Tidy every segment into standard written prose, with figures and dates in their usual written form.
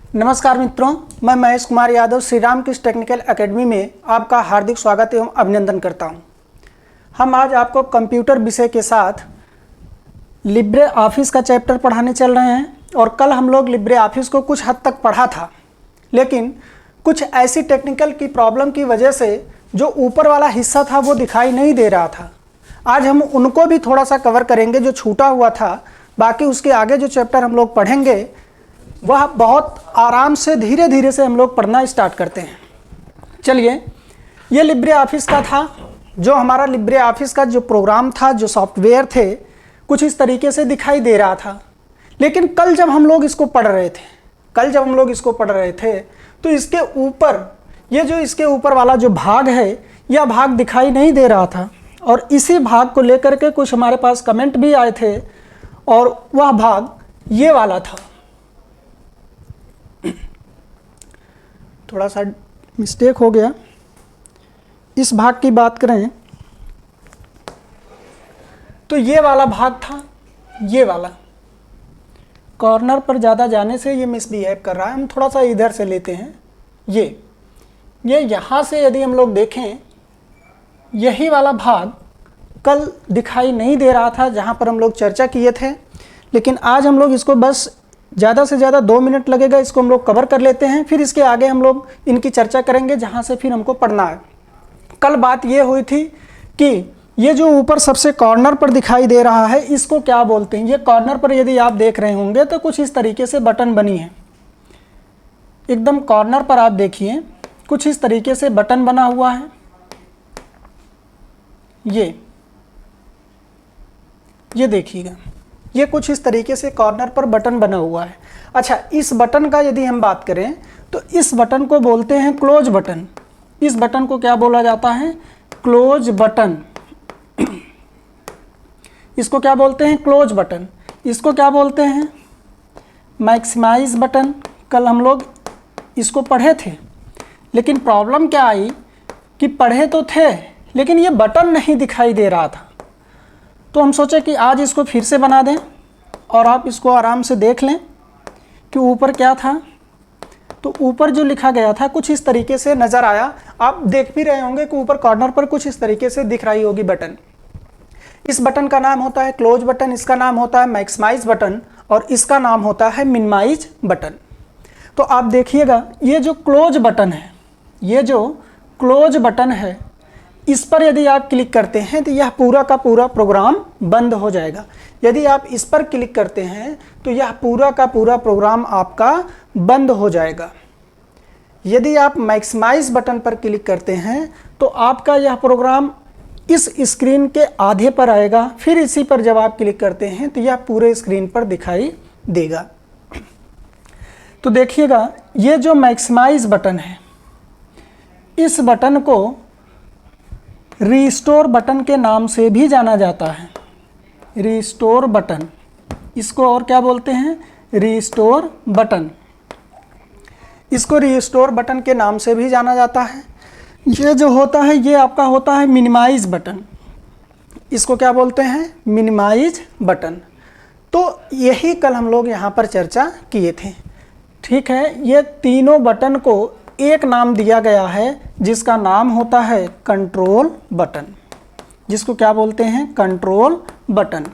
नमस्कार मित्रों, मैं महेश कुमार यादव श्री राम कृष्ण टेक्निकल एकेडमी में आपका हार्दिक स्वागत एवं अभिनंदन करता हूं। हम आज आपको कंप्यूटर विषय के साथ लिब्रे ऑफिस का चैप्टर पढ़ाने चल रहे हैं और कल हम लोग लिब्रे ऑफिस को कुछ हद तक पढ़ा था, लेकिन कुछ ऐसी टेक्निकल की प्रॉब्लम की वजह से जो ऊपर वाला हिस्सा था वो दिखाई नहीं दे रहा था। आज हम उनको भी थोड़ा सा कवर करेंगे जो छूटा हुआ था। बाकी उसके आगे जो चैप्टर हम लोग पढ़ेंगे वह बहुत आराम से धीरे धीरे से हम लोग पढ़ना स्टार्ट करते हैं। चलिए, ये लिब्रे ऑफिस का था। जो हमारा लिब्रे ऑफिस का जो प्रोग्राम था, जो सॉफ्टवेयर थे, कुछ इस तरीके से दिखाई दे रहा था। लेकिन कल जब हम लोग इसको पढ़ रहे थे तो इसके ऊपर इसके ऊपर वाला जो भाग है, यह भाग दिखाई नहीं दे रहा था और इसी भाग को लेकर के कुछ हमारे पास कमेंट भी आए थे और वह भाग ये वाला था। थोड़ा सा मिस्टेक हो गया। इस भाग की बात करें तो ये वाला भाग था, ये वाला कॉर्नर पर ज़्यादा जाने से ये मिसबिहेव कर रहा है। हम थोड़ा सा इधर से लेते हैं। ये यहाँ से यदि हम लोग देखें, यही वाला भाग कल दिखाई नहीं दे रहा था जहाँ पर हम लोग चर्चा किए थे, लेकिन आज हम लोग इसको बस ज़्यादा से ज़्यादा 2 मिनट लगेगा, इसको हम लोग कवर कर लेते हैं। फिर इसके आगे हम लोग इनकी चर्चा करेंगे जहाँ से फिर हमको पढ़ना है। कल बात ये हुई थी कि ये जो ऊपर सबसे कॉर्नर पर दिखाई दे रहा है, इसको क्या बोलते हैं। ये कॉर्नर पर यदि आप देख रहे होंगे तो कुछ इस तरीके से बटन बनी है। एकदम कॉर्नर पर आप देखिए, कुछ इस तरीके से बटन बना हुआ है। ये देखिएगा, ये कुछ इस तरीके से कॉर्नर पर बटन बना हुआ है। अच्छा, इस बटन का यदि हम बात करें तो इस बटन को बोलते हैं क्लोज बटन। इस बटन को क्या बोला जाता है? Close button. इसको क्या बोलते हैं? Close button. इसको क्या बोलते हैं? Maximize button. कल हम लोग इसको पढ़े थे, लेकिन प्रॉब्लम क्या आई कि पढ़े तो थे लेकिन ये बटन नहीं दिखाई दे रहा था। तो हम सोचे कि आज इसको फिर से बना दें और आप इसको आराम से देख लें कि ऊपर क्या था। तो ऊपर जो लिखा गया था कुछ इस तरीके से नज़र आया। आप देख भी रहे होंगे कि ऊपर कॉर्नर पर कुछ इस तरीके से दिख रही होगी बटन। इस बटन का नाम होता है क्लोज बटन, इसका नाम होता है मैक्सिमाइज बटन और इसका नाम होता है मिनिमाइज बटन। तो आप देखिएगा, ये जो क्लोज बटन है, इस पर यदि आप क्लिक करते हैं तो यह पूरा का पूरा प्रोग्राम बंद हो जाएगा। यदि आप इस पर क्लिक करते हैं तो यह पूरा का पूरा प्रोग्राम आपका बंद हो जाएगा। यदि आप मैक्सिमाइज बटन पर क्लिक करते हैं तो आपका यह प्रोग्राम इस स्क्रीन के आधे पर आएगा। फिर इसी पर जब आप क्लिक करते हैं तो यह पूरे स्क्रीन पर दिखाई देगा। तो देखिएगा, ये जो मैक्सिमाइज बटन है, इस बटन को रीस्टोर बटन के नाम से भी जाना जाता है। रीस्टोर बटन, इसको और क्या बोलते हैं? Restore button. इसको रीस्टोर बटन के नाम से भी जाना जाता है। ये जो होता है, ये आपका होता है मिनिमाइज बटन। इसको क्या बोलते हैं? Minimize button. तो यही कल हम लोग यहाँ पर चर्चा किए थे। ठीक है, ये तीनों बटन को एक नाम दिया गया है जिसका नाम होता है कंट्रोल बटन। जिसको क्या बोलते हैं? Control button.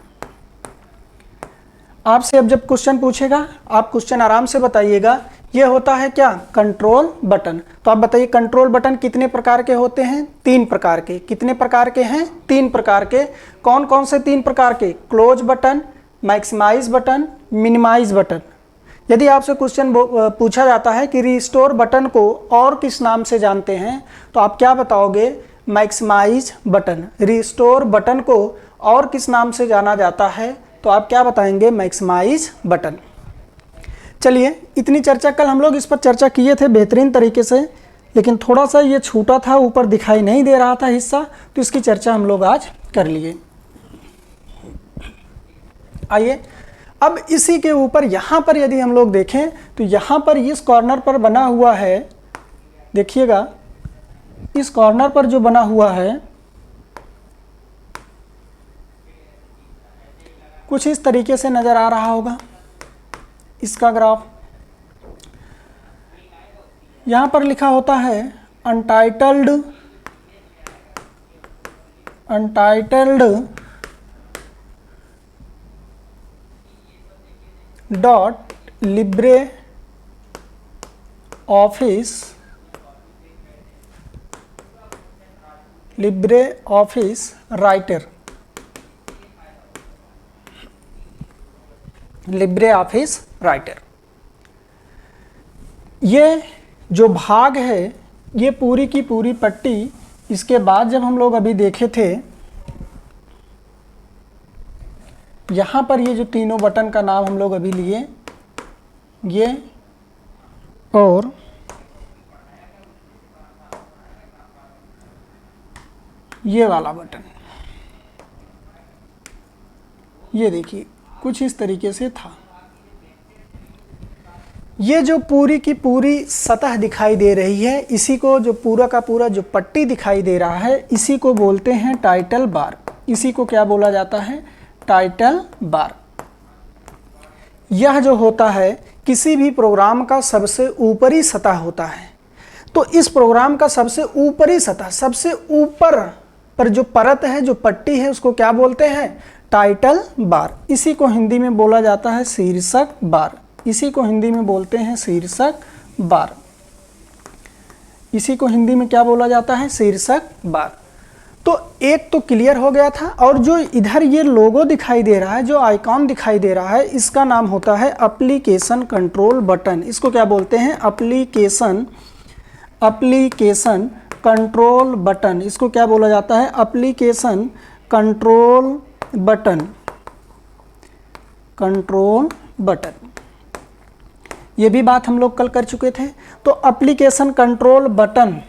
आपसे अब जब क्वेश्चन पूछेगा, आप क्वेश्चन आराम से बताइएगा। ये होता है क्या? Control button. तो आप बताइए, कंट्रोल बटन कितने प्रकार के होते हैं? 3 प्रकार के। कितने प्रकार के हैं? 3 प्रकार के। कौन कौन से 3 प्रकार के? Close button, maximize button, minimize button. यदि आपसे क्वेश्चन पूछा जाता है कि रीस्टोर बटन को और किस नाम से जानते हैं, तो आप क्या बताओगे? Maximise button. रीस्टोर बटन को और किस नाम से जाना जाता है, तो आप क्या बताएंगे? Maximize button. चलिए, इतनी चर्चा कल हम लोग इस पर चर्चा किए थे बेहतरीन तरीके से, लेकिन थोड़ा सा ये छूटा था, ऊपर दिखाई नहीं दे रहा था हिस्सा, तो इसकी चर्चा हम लोग आज कर लिए। आइए, अब इसी के ऊपर यहाँ पर यदि हम लोग देखें तो यहाँ पर इस कॉर्नर पर बना हुआ है, देखिएगा, इस कॉर्नर पर जो बना हुआ है कुछ इस तरीके से नज़र आ रहा होगा इसका ग्राफ। यहाँ पर लिखा होता है untitled dot Libre office writer, Libre office writer. ये जो भाग है ये पूरी की पूरी पट्टी, इसके बाद जब हम लोग अभी देखे थे यहाँ पर ये जो तीनों बटन का नाम हम लोग अभी लिए, ये और ये वाला बटन, ये देखिए कुछ इस तरीके से था। ये जो पूरी की पूरी सतह दिखाई दे रही है, इसी को जो पूरा का पूरा जो पट्टी दिखाई दे रहा है, इसी को बोलते हैं टाइटल बार। इसी को क्या बोला जाता है? Title bar. यह जो होता है किसी भी प्रोग्राम का सबसे ऊपरी सतह होता है। तो इस प्रोग्राम का सबसे ऊपरी सतह, सबसे ऊपर पर जो परत है, जो पट्टी है, उसको क्या बोलते हैं? Title bar. इसी को हिंदी में बोला जाता है शीर्षक बार। इसी को हिंदी में बोलते हैं शीर्षक बार। इसी को हिंदी में क्या बोला जाता है? शीर्षक बार। तो एक तो क्लियर हो गया था। और जो इधर ये लोगो दिखाई दे रहा है, जो आइकॉन दिखाई दे रहा है, इसका नाम होता है एप्लीकेशन कंट्रोल बटन। इसको क्या बोलते हैं? Application control button. इसको क्या बोला जाता है? Application control button. ये भी बात हम लोग कल कर चुके थे। तो एप्लीकेशन कंट्रोल बटन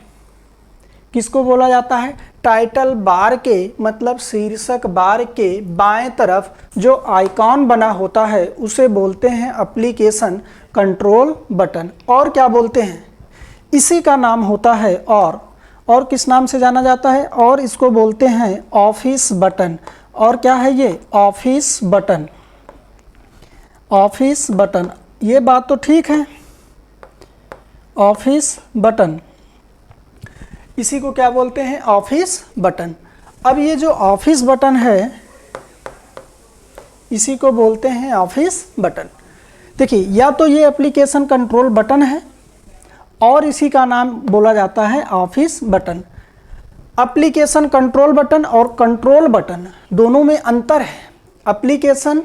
किसको बोला जाता है? टाइटल बार के, मतलब शीर्षक बार के बाएं तरफ जो आइकॉन बना होता है उसे बोलते हैं एप्लीकेशन कंट्रोल बटन। और क्या बोलते हैं? इसी का नाम होता है और किस नाम से जाना जाता है? और इसको बोलते हैं ऑफिस बटन। और क्या है ये? Office button. ऑफिस बटन, ये बात तो ठीक है। ऑफिस बटन, इसी को क्या बोलते हैं? Office button. अब ये जो ऑफिस बटन है, इसी को बोलते हैं ऑफिस बटन। देखिए, या तो ये एप्लीकेशन कंट्रोल बटन है और इसी का नाम बोला जाता है office button. Application control button और कंट्रोल बटन दोनों में अंतर है। एप्लीकेशन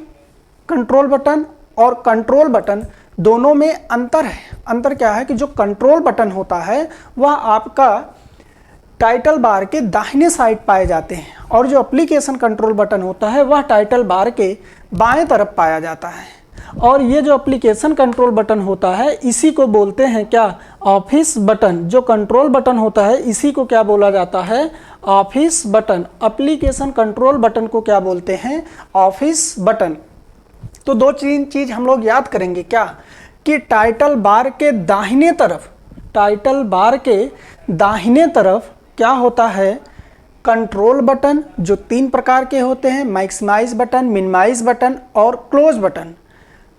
कंट्रोल बटन और कंट्रोल बटन दोनों में अंतर है। अंतर क्या है कि जो कंट्रोल बटन होता है वह आपका टाइटल बार के दाहिने साइड पाए जाते हैं और जो एप्लीकेशन कंट्रोल बटन होता है वह टाइटल बार के बाएं तरफ पाया जाता है। और ये जो एप्लीकेशन कंट्रोल बटन होता है इसी को बोलते हैं क्या? Office button. जो कंट्रोल बटन होता है इसी को क्या बोला जाता है? Office button. Application control button को क्या बोलते हैं? Office button. तो दो चीज हम लोग याद करेंगे क्या? कि टाइटल बार के दाहिने तरफ, टाइटल बार के दाहिने तरफ क्या होता है? कंट्रोल बटन, जो 3 प्रकार के होते हैं, मैक्सिमाइज बटन, मिनिमाइज बटन और क्लोज बटन।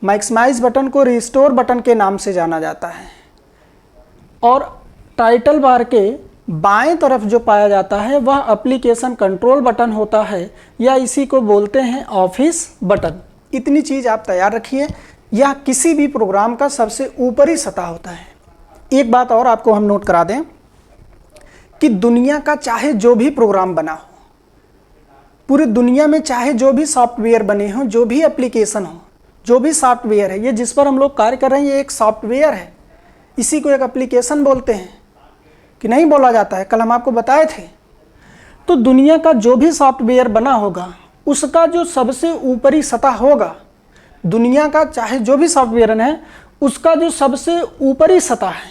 मैक्सिमाइज बटन को रिस्टोर बटन के नाम से जाना जाता है। और टाइटल बार के बाएं तरफ जो पाया जाता है वह एप्लीकेशन कंट्रोल बटन होता है, या इसी को बोलते हैं ऑफिस बटन। इतनी चीज़ आप तैयार रखिए। यह किसी भी प्रोग्राम का सबसे ऊपरी सतह होता है। एक बात और आपको हम नोट करा दें कि दुनिया का चाहे जो भी प्रोग्राम बना हो, पूरी दुनिया में चाहे जो भी सॉफ्टवेयर बने हों, जो भी एप्लीकेशन हो, जो भी सॉफ्टवेयर है, ये जिस पर हम लोग कार्य कर रहे हैं ये एक सॉफ्टवेयर है। इसी को एक एप्लीकेशन बोलते हैं कि नहीं बोला जाता है? कल हम आपको बताए थे। तो दुनिया का जो भी सॉफ्टवेयर बना होगा उसका जो सबसे ऊपरी सतह होगा, दुनिया का चाहे जो भी सॉफ्टवेयर है उसका जो सबसे ऊपरी सतह है,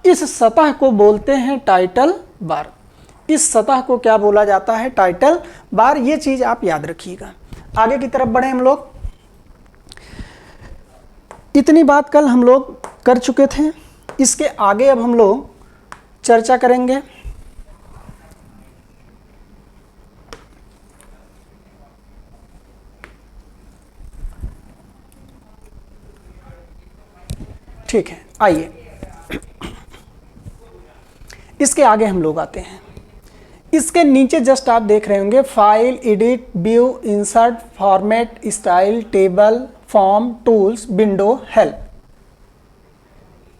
इस सतह को बोलते हैं टाइटल बार। इस सतह को क्या बोला जाता है? Title bar. ये चीज आप याद रखिएगा। आगे की तरफ बढ़े हम लोग। इतनी बात कल हम लोग कर चुके थे। इसके आगे अब हम लोग चर्चा करेंगे ठीक है, आइए। इसके आगे हम लोग आते हैं। इसके नीचे जस्ट आप देख रहे होंगे file, edit, view, insert, format, style, table, form, tools, window, help.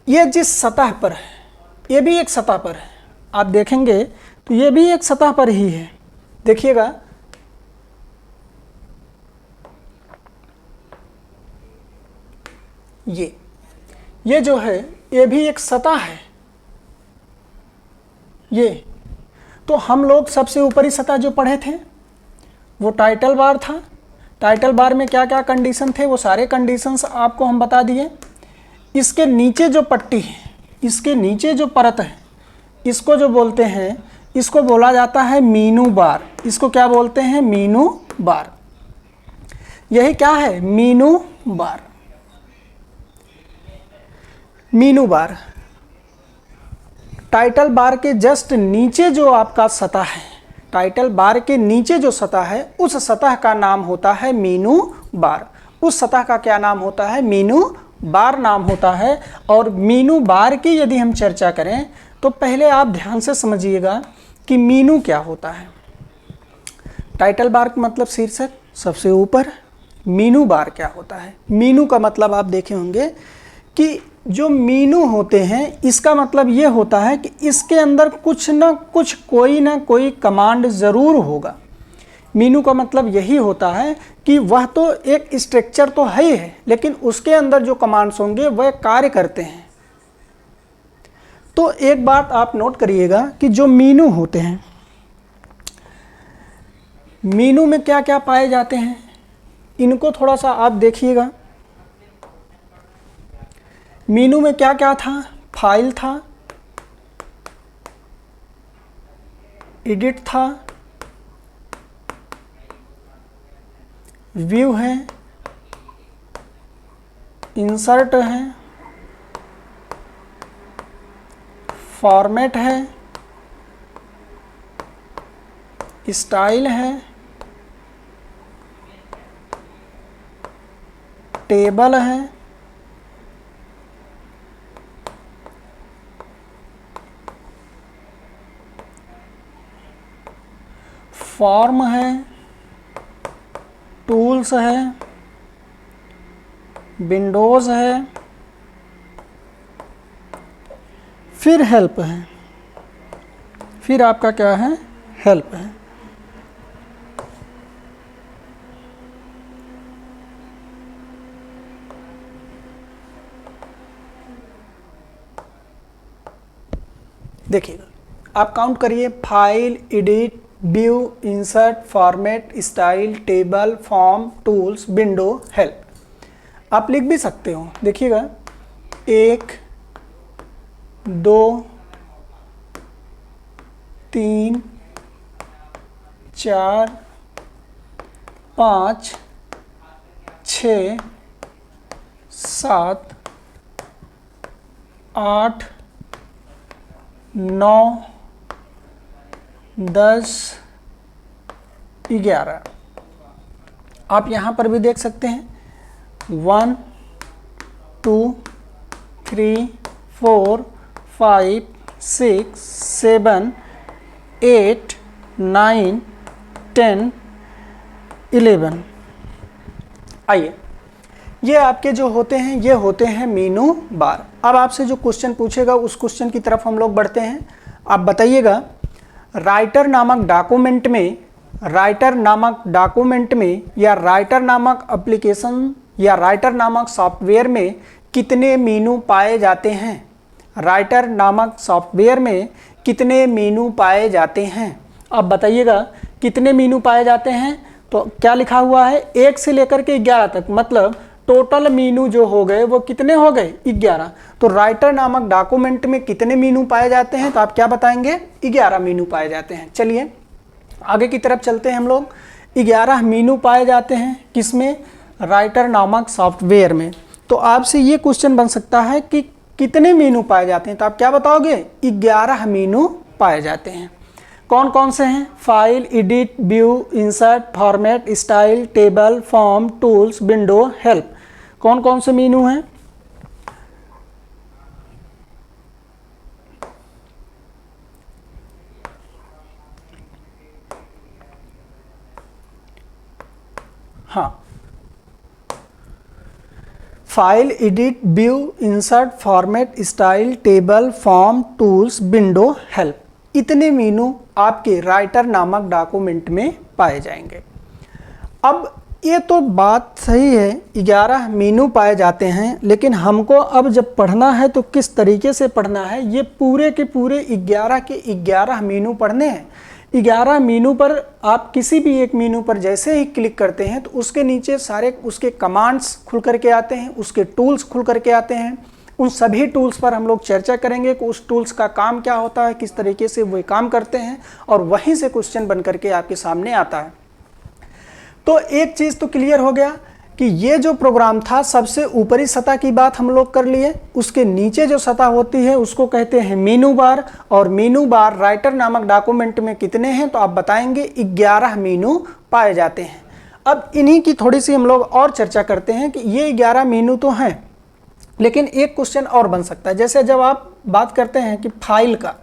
ये जिस सतह पर है ये भी एक सतह पर है, आप देखेंगे तो ये भी एक सतह पर ही है। देखिएगा ये जो है ये भी एक सतह है। ये तो हम लोग सबसे ऊपरी सतह जो पढ़े थे वो टाइटल बार था। टाइटल बार में क्या क्या कंडीशन थे वो सारे कंडीशंस आपको हम बता दिए। इसके नीचे जो पट्टी है, इसके नीचे जो परत है, इसको जो बोलते हैं, इसको बोला जाता है मीनू बार। इसको क्या बोलते हैं? मीनू बार। यही क्या है? मीनू बार। मीनू बार टाइटल बार के जस्ट नीचे जो आपका सतह है, टाइटल बार के नीचे जो सतह है उस सतह का नाम होता है मीनू बार। उस सतह का क्या नाम होता है? मीनू बार नाम होता है। और मीनू बार की यदि हम चर्चा करें तो पहले आप ध्यान से समझिएगा कि मीनू क्या होता है। टाइटल बार का मतलब शीर्षक सबसे ऊपर। मीनू बार क्या होता है? मीनू का मतलब आप देखे होंगे कि जो मीनू होते हैं इसका मतलब ये होता है कि इसके अंदर कुछ ना कुछ, कोई ना कोई कमांड ज़रूर होगा। मीनू का मतलब यही होता है कि वह तो एक स्ट्रक्चर तो है ही है, लेकिन उसके अंदर जो कमांड्स होंगे वह कार्य करते हैं। तो एक बात आप नोट करिएगा कि जो मीनू होते हैं, मीनू में क्या क्या पाए जाते हैं इनको थोड़ा सा आप देखिएगा। मीनू में क्या क्या था? फाइल था, एडिट था, व्यू है, इंसर्ट है, फॉर्मेट है, स्टाइल है, टेबल है, फॉर्म है, टूल्स है, विंडोज़ है, फिर हेल्प है। फिर आपका क्या है? हेल्प है। देखिएगा, आप काउंट करिए। File, edit, view, insert, format, style, table, form, tools, window, help. आप लिख भी सकते हो। देखिएगा 1 2 3 4 5 6 7 8 9 10 11। आप यहाँ पर भी देख सकते हैं 1 2 3 4 5 6 7 8 9 10 11। आइए, ये आपके जो होते हैं ये होते हैं मीनू बार। अब आपसे जो क्वेश्चन पूछेगा उस क्वेश्चन की तरफ हम लोग बढ़ते हैं। आप बताइएगा, राइटर नामक डॉक्यूमेंट में, राइटर नामक डॉक्यूमेंट में या राइटर नामक एप्लीकेशन या राइटर नामक सॉफ्टवेयर में कितने मीनू पाए जाते हैं? राइटर नामक सॉफ्टवेयर में कितने मीनू पाए जाते हैं? अब बताइएगा कितने मीनू पाए जाते हैं। तो क्या लिखा हुआ है? 1 से लेकर के 11 तक, मतलब टोटल मीनू जो हो गए वो कितने हो गए? 11। तो राइटर नामक डॉक्यूमेंट में कितने मीनू पाए जाते हैं? तो आप क्या बताएंगे? 11 मीनू पाए जाते हैं। चलिए आगे की तरफ चलते हैं हम लोग। 11 मीनू पाए जाते हैं किसमें? राइटर नामक सॉफ्टवेयर में। तो आपसे ये क्वेश्चन बन सकता है कि कितने मीनू पाए जाते हैं? तो आप क्या बताओगे? 11 मीनू पाए जाते हैं। कौन कौन से हैं? File, edit, view, insert, format, style, table, form, tools, window, help. कौन कौन से मीनू हैं? हाँ, file, edit, view, insert, format, style, table, form, tools, window, help, इतने मीनू आपके राइटर नामक डॉक्यूमेंट में पाए जाएंगे। अब ये तो बात सही है, 11 मीनू पाए जाते हैं, लेकिन हमको अब जब पढ़ना है तो किस तरीके से पढ़ना है, ये पूरे के पूरे 11 के 11 मीनू पढ़ने हैं। 11 मीनू पर आप किसी भी एक मीनू पर जैसे ही क्लिक करते हैं तो उसके नीचे सारे उसके कमांड्स खुल करके आते हैं, उसके टूल्स खुल करके आते हैं। उन सभी टूल्स पर हम लोग चर्चा करेंगे कि उस टूल्स का काम क्या होता है, किस तरीके से वो काम करते हैं, और वहीं से क्वेश्चन बन करके आपके सामने आता है। तो एक चीज़ तो क्लियर हो गया कि ये जो प्रोग्राम था सबसे ऊपरी सतह की बात हम लोग कर लिए, उसके नीचे जो सतह होती है उसको कहते हैं मीनू बार, और मीनू बार राइटर नामक डॉक्यूमेंट में कितने हैं तो आप बताएंगे 11 मीनू पाए जाते हैं। अब इन्हीं की थोड़ी सी हम लोग और चर्चा करते हैं कि ये 11 मीनू तो हैं, लेकिन एक क्वेश्चन और बन सकता है। जैसे जब आप बात करते हैं कि फाइल का,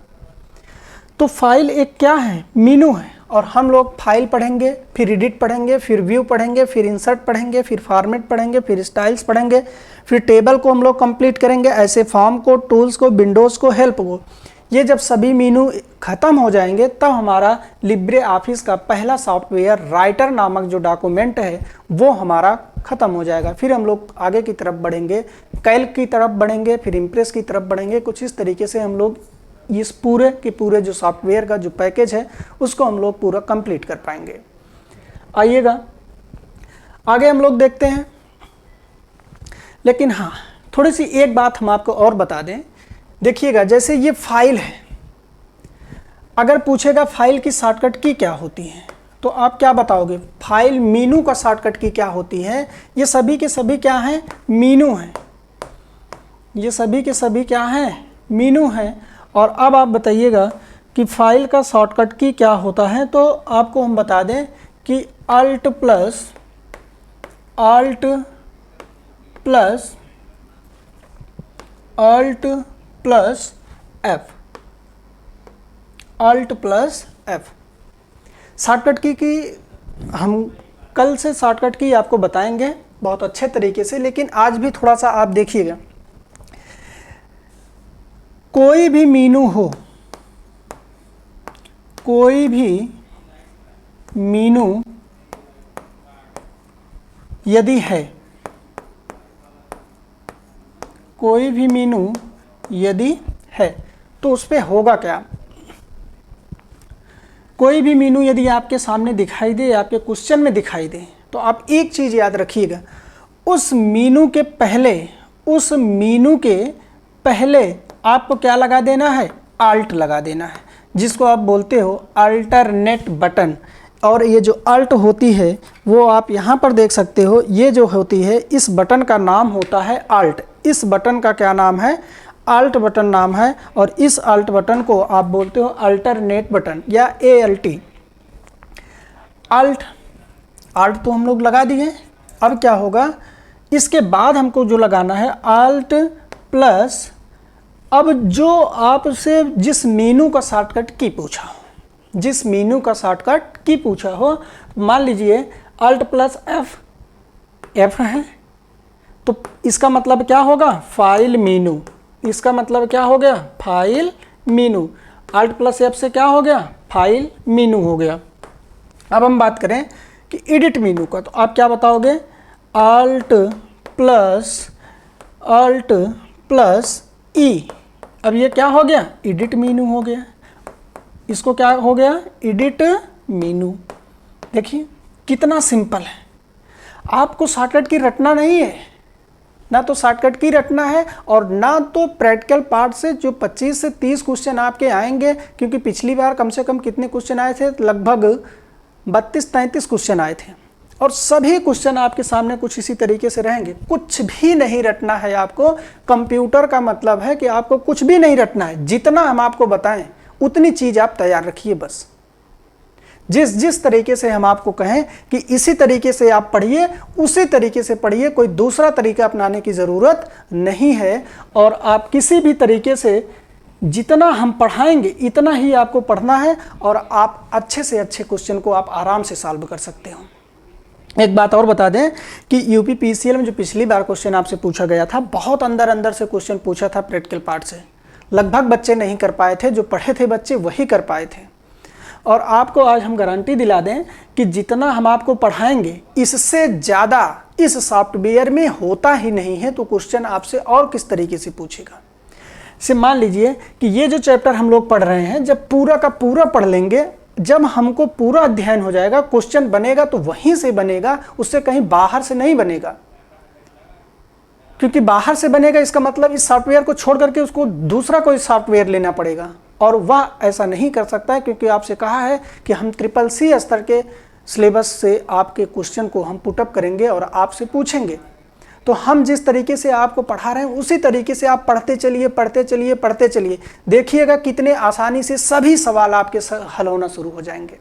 तो फाइल एक क्या है, मीनू है, और हम लोग फाइल पढ़ेंगे, फिर एडिट पढ़ेंगे, फिर व्यू पढ़ेंगे, फिर इंसर्ट पढ़ेंगे, फिर फॉर्मेट पढ़ेंगे, फिर स्टाइल्स पढ़ेंगे, फिर टेबल को हम लोग कंप्लीट करेंगे, ऐसे फॉर्म को, टूल्स को, विंडोज़ को, हेल्प को। ये जब सभी मीनू ख़त्म हो जाएंगे तब हमारा लिब्रे ऑफिस का पहला सॉफ्टवेयर राइटर नामक जो डॉक्यूमेंट है वो हमारा ख़त्म हो जाएगा। फिर हम लोग आगे की तरफ बढ़ेंगे, कैल्क की तरफ बढ़ेंगे, फिर इम्प्रेस की तरफ बढ़ेंगे। कुछ इस तरीके से हम लोग इस पूरे के पूरे जो सॉफ्टवेयर का जो पैकेज है उसको हम लोग पूरा कंप्लीट कर पाएंगे। आइएगा आगे हम लोग देखते हैं। लेकिन हाँ, थोड़ी सी एक बात हम आपको और बता दें। देखिएगा, जैसे ये फाइल है, अगर पूछेगा फाइल की शॉर्टकट की क्या होती है तो आप क्या बताओगे? फाइल मीनू का शॉर्टकट की क्या होती है? ये सभी के सभी क्या हैं? मीनू हैं। ये सभी के सभी क्या हैं? मीनू हैं। और अब आप बताइएगा कि फाइल का शॉर्टकट की क्या होता है, तो आपको हम बता दें कि Alt plus Alt plus F shortcut की हम कल से शॉर्टकट की आपको बताएंगे बहुत अच्छे तरीके से। लेकिन आज भी थोड़ा सा आप देखिएगा, कोई भी मीनू हो, कोई भी मीनू यदि है, कोई भी मीनू यदि है तो उस पे होगा क्या? कोई भी मीनू यदि आपके सामने दिखाई दे, आपके क्वेश्चन में दिखाई दे, तो आप एक चीज़ याद रखिएगा, उस मीनू के पहले आपको क्या लगा देना है? आल्ट लगा देना है, जिसको आप बोलते हो अल्टरनेट बटन। और ये जो अल्ट होती है वो आप यहाँ पर देख सकते हो, ये जो होती है इस बटन का नाम होता है अल्ट। इस बटन का क्या नाम है? अल्ट बटन नाम है। और इस अल्ट बटन को आप बोलते हो अल्टरनेट बटन या ALT। अल्ट तो हम लोग लगा दिए। अब क्या होगा? इसके बाद हमको जो लगाना है अल्ट प्लस, अब जो आपसे जिस मीनू का शॉर्टकट की पूछा हो, जिस मीनू का शॉर्टकट की पूछा हो, मान लीजिए अल्ट प्लस एफ है, तो इसका मतलब क्या होगा? File menu. इसका मतलब क्या हो गया? File menu. Alt plus F से क्या हो गया? फाइल मीनू हो गया। अब हम बात करें कि एडिट मीनू का, तो आप क्या बताओगे? अल्ट प्लस ई। अब ये क्या हो गया? एडिट मीनू हो गया। इसको क्या हो गया? एडिट मीनू। देखिए कितना सिंपल है। आपको शॉर्टकट की रटना नहीं है, ना तो शॉर्टकट की रटना है और ना तो प्रैक्टिकल पार्ट से जो 25 से 30 क्वेश्चन आपके आएंगे, क्योंकि पिछली बार कम से कम कितने क्वेश्चन आए थे? लगभग 32-33 क्वेश्चन आए थे, और सभी क्वेश्चन आपके सामने कुछ इसी तरीके से रहेंगे। कुछ भी नहीं रटना है आपको। कंप्यूटर का मतलब है कि आपको कुछ भी नहीं रटना है, जितना हम आपको बताएं उतनी चीज़ आप तैयार रखिए बस। जिस तरीके से हम आपको कहें कि इसी तरीके से आप पढ़िए, उसी तरीके से पढ़िए, कोई दूसरा तरीका अपनाने की ज़रूरत नहीं है। और आप किसी भी तरीके से जितना हम पढ़ाएंगे इतना ही आपको पढ़ना है, और आप अच्छे से अच्छे क्वेश्चन को आप आराम से सॉल्व कर सकते हो। एक बात और बता दें कि यूपी पीसीएल में जो पिछली बार क्वेश्चन आपसे पूछा गया था, बहुत अंदर अंदर से क्वेश्चन पूछा था प्रैक्टिकल पार्ट से, लगभग बच्चे नहीं कर पाए थे, जो पढ़े थे बच्चे वही कर पाए थे। और आपको आज हम गारंटी दिला दें कि जितना हम आपको पढ़ाएंगे इससे ज़्यादा इस सॉफ्टवेयर में होता ही नहीं है, तो क्वेश्चन आपसे और किस तरीके से पूछेगा। से मान लीजिए कि ये जो चैप्टर हम लोग पढ़ रहे हैं, जब पूरा का पूरा पढ़ लेंगे, जब हमको पूरा अध्ययन हो जाएगा, क्वेश्चन बनेगा तो वहीं से बनेगा, उससे कहीं बाहर से नहीं बनेगा। क्योंकि बाहर से बनेगा इसका मतलब इस सॉफ्टवेयर को छोड़ करके उसको दूसरा कोई सॉफ्टवेयर लेना पड़ेगा, और वह ऐसा नहीं कर सकता है, क्योंकि आपसे कहा है कि हम CCC स्तर के सिलेबस से आपके क्वेश्चन को हम पुटअप करेंगे और आपसे पूछेंगे। तो हम जिस तरीके से आपको पढ़ा रहे हैं उसी तरीके से आप पढ़ते चलिए, पढ़ते चलिए, पढ़ते चलिए, देखिएगा कितने आसानी से सभी सवाल आपके हल होना शुरू हो जाएंगे।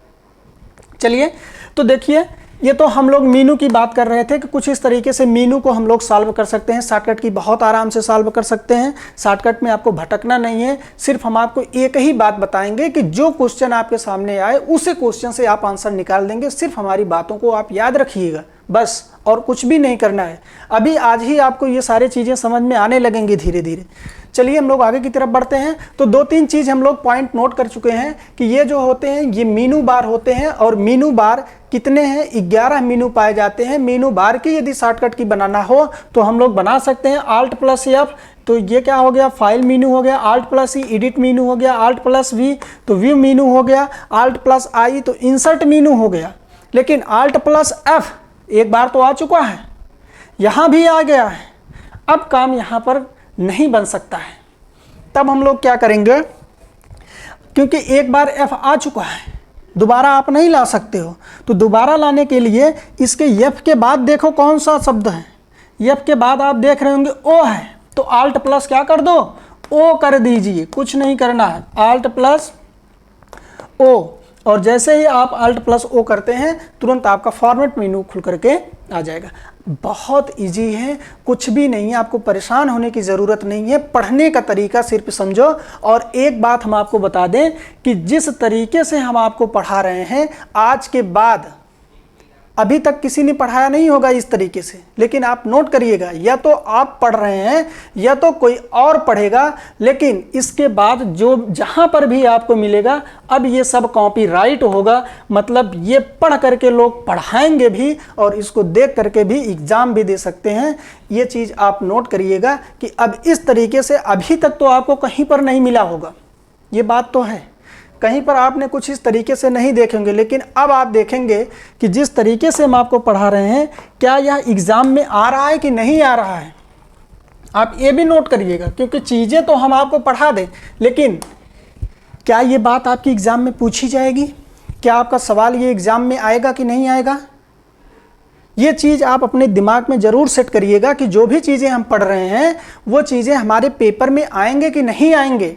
चलिए, तो देखिए, ये तो हम लोग मीनू की बात कर रहे थे कि कुछ इस तरीके से मीनू को हम लोग सॉल्व कर सकते हैं, शॉर्टकट की बहुत आराम से सॉल्व कर सकते हैं। शॉर्टकट में आपको भटकना नहीं है, सिर्फ हम आपको एक ही बात बताएंगे कि जो क्वेश्चन आपके सामने आए उसी क्वेश्चन से आप आंसर निकाल देंगे। सिर्फ हमारी बातों को आप याद रखिएगा बस, और कुछ भी नहीं करना है। अभी आज ही आपको ये सारी चीज़ें समझ में आने लगेंगी धीरे धीरे। चलिए हम लोग आगे की तरफ बढ़ते हैं। तो 2-3 चीज़ हम लोग पॉइंट नोट कर चुके हैं कि ये जो होते हैं ये मीनू बार होते हैं, और मीनू बार कितने हैं, 11 मीनू पाए जाते हैं। मीनू बार की यदि शॉर्टकट की बनाना हो तो हम लोग बना सकते हैं Alt+F, तो ये क्या हो गया, फाइल मीनू हो गया, Alt+E एडिट मीनू हो गया, Alt+V तो व्यू मीनू हो गया, Alt+I तो इंसर्ट मीनू हो गया। लेकिन Alt+F एक बार तो आ चुका है, यहाँ भी आ गया है, अब काम यहाँ पर नहीं बन सकता है। तब हम लोग क्या करेंगे, क्योंकि एक बार F आ चुका है, दोबारा आप नहीं ला सकते हो, तो दोबारा लाने के लिए इसके F के बाद देखो कौन सा शब्द है, F के बाद आप देख रहे होंगे O है, तो Alt+ क्या कर दो, O कर दीजिए, कुछ नहीं करना है, Alt+O। और जैसे ही आप Alt+O करते हैं तुरंत आपका फॉर्मेट मेनू खुल करके आ जाएगा। बहुत इजी है, कुछ भी नहीं है, आपको परेशान होने की ज़रूरत नहीं है, पढ़ने का तरीका सिर्फ समझो। और एक बात हम आपको बता दें कि जिस तरीके से हम आपको पढ़ा रहे हैं, आज के बाद अभी तक किसी ने पढ़ाया नहीं होगा इस तरीके से। लेकिन आप नोट करिएगा, या तो आप पढ़ रहे हैं या तो कोई और पढ़ेगा, लेकिन इसके बाद जो जहां पर भी आपको मिलेगा, अब ये सब कॉपीराइट होगा, मतलब ये पढ़ करके लोग पढ़ाएंगे भी और इसको देख करके भी एग्जाम भी दे सकते हैं। ये चीज़ आप नोट करिएगा कि अब इस तरीके से अभी तक तो आपको कहीं पर नहीं मिला होगा, ये बात तो है, कहीं पर आपने कुछ इस तरीके से नहीं देखेंगे। लेकिन अब आप देखेंगे कि जिस तरीके से हम आपको पढ़ा रहे हैं, क्या यह एग्ज़ाम में आ रहा है कि नहीं आ रहा है, आप ये भी नोट करिएगा। क्योंकि चीज़ें तो हम आपको पढ़ा दें, लेकिन क्या ये बात आपकी एग्ज़ाम में पूछी जाएगी, क्या आपका सवाल ये एग्ज़ाम में आएगा कि नहीं आएगा, ये चीज़ आप अपने दिमाग में ज़रूर सेट करिएगा कि जो भी चीज़ें हम पढ़ रहे हैं वो चीज़ें हमारे पेपर में आएंगे कि नहीं आएंगे।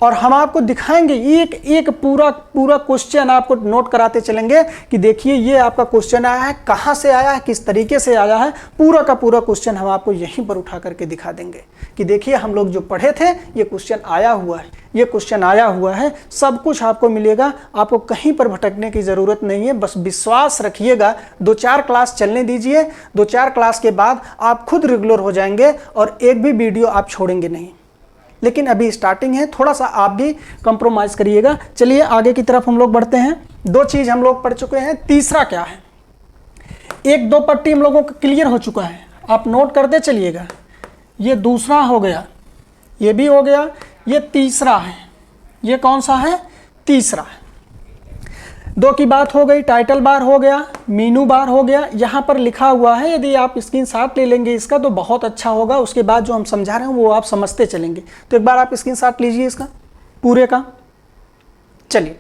और हम आपको दिखाएंगे एक एक पूरा क्वेश्चन आपको नोट कराते चलेंगे कि देखिए ये आपका क्वेश्चन आया है, कहाँ से आया है, किस तरीके से आया है, पूरा का पूरा क्वेश्चन हम आपको यहीं पर उठा करके दिखा देंगे कि देखिए हम लोग जो पढ़े थे ये क्वेश्चन आया हुआ है, ये क्वेश्चन आया हुआ है। सब कुछ आपको मिलेगा, आपको कहीं पर भटकने की ज़रूरत नहीं है। बस विश्वास रखिएगा, 2-4 क्लास चलने दीजिए, 2-4 क्लास के बाद आप खुद रेगुलर हो जाएंगे और एक भी वीडियो आप छोड़ेंगे नहीं। लेकिन अभी स्टार्टिंग है, थोड़ा सा आप भी कंप्रोमाइज़ करिएगा। चलिए आगे की तरफ हम लोग बढ़ते हैं। 2 चीज़ हम लोग पढ़ चुके हैं, तीसरा क्या है, 1-2 पट्टी हम लोगों का क्लियर हो चुका है, आप नोट करते चलिएगा। ये दूसरा हो गया, ये भी हो गया, ये तीसरा है। ये कौन सा है, तीसरा है। 2 की बात हो गई, टाइटल बार हो गया, मीनू बार हो गया। यहाँ पर लिखा हुआ है, यदि आप स्क्रीनशॉट ले लेंगे इसका तो बहुत अच्छा होगा, उसके बाद जो हम समझा रहे हैं वो आप समझते चलेंगे। तो एक बार आप स्क्रीनशॉट लीजिए इसका पूरे का। चलिए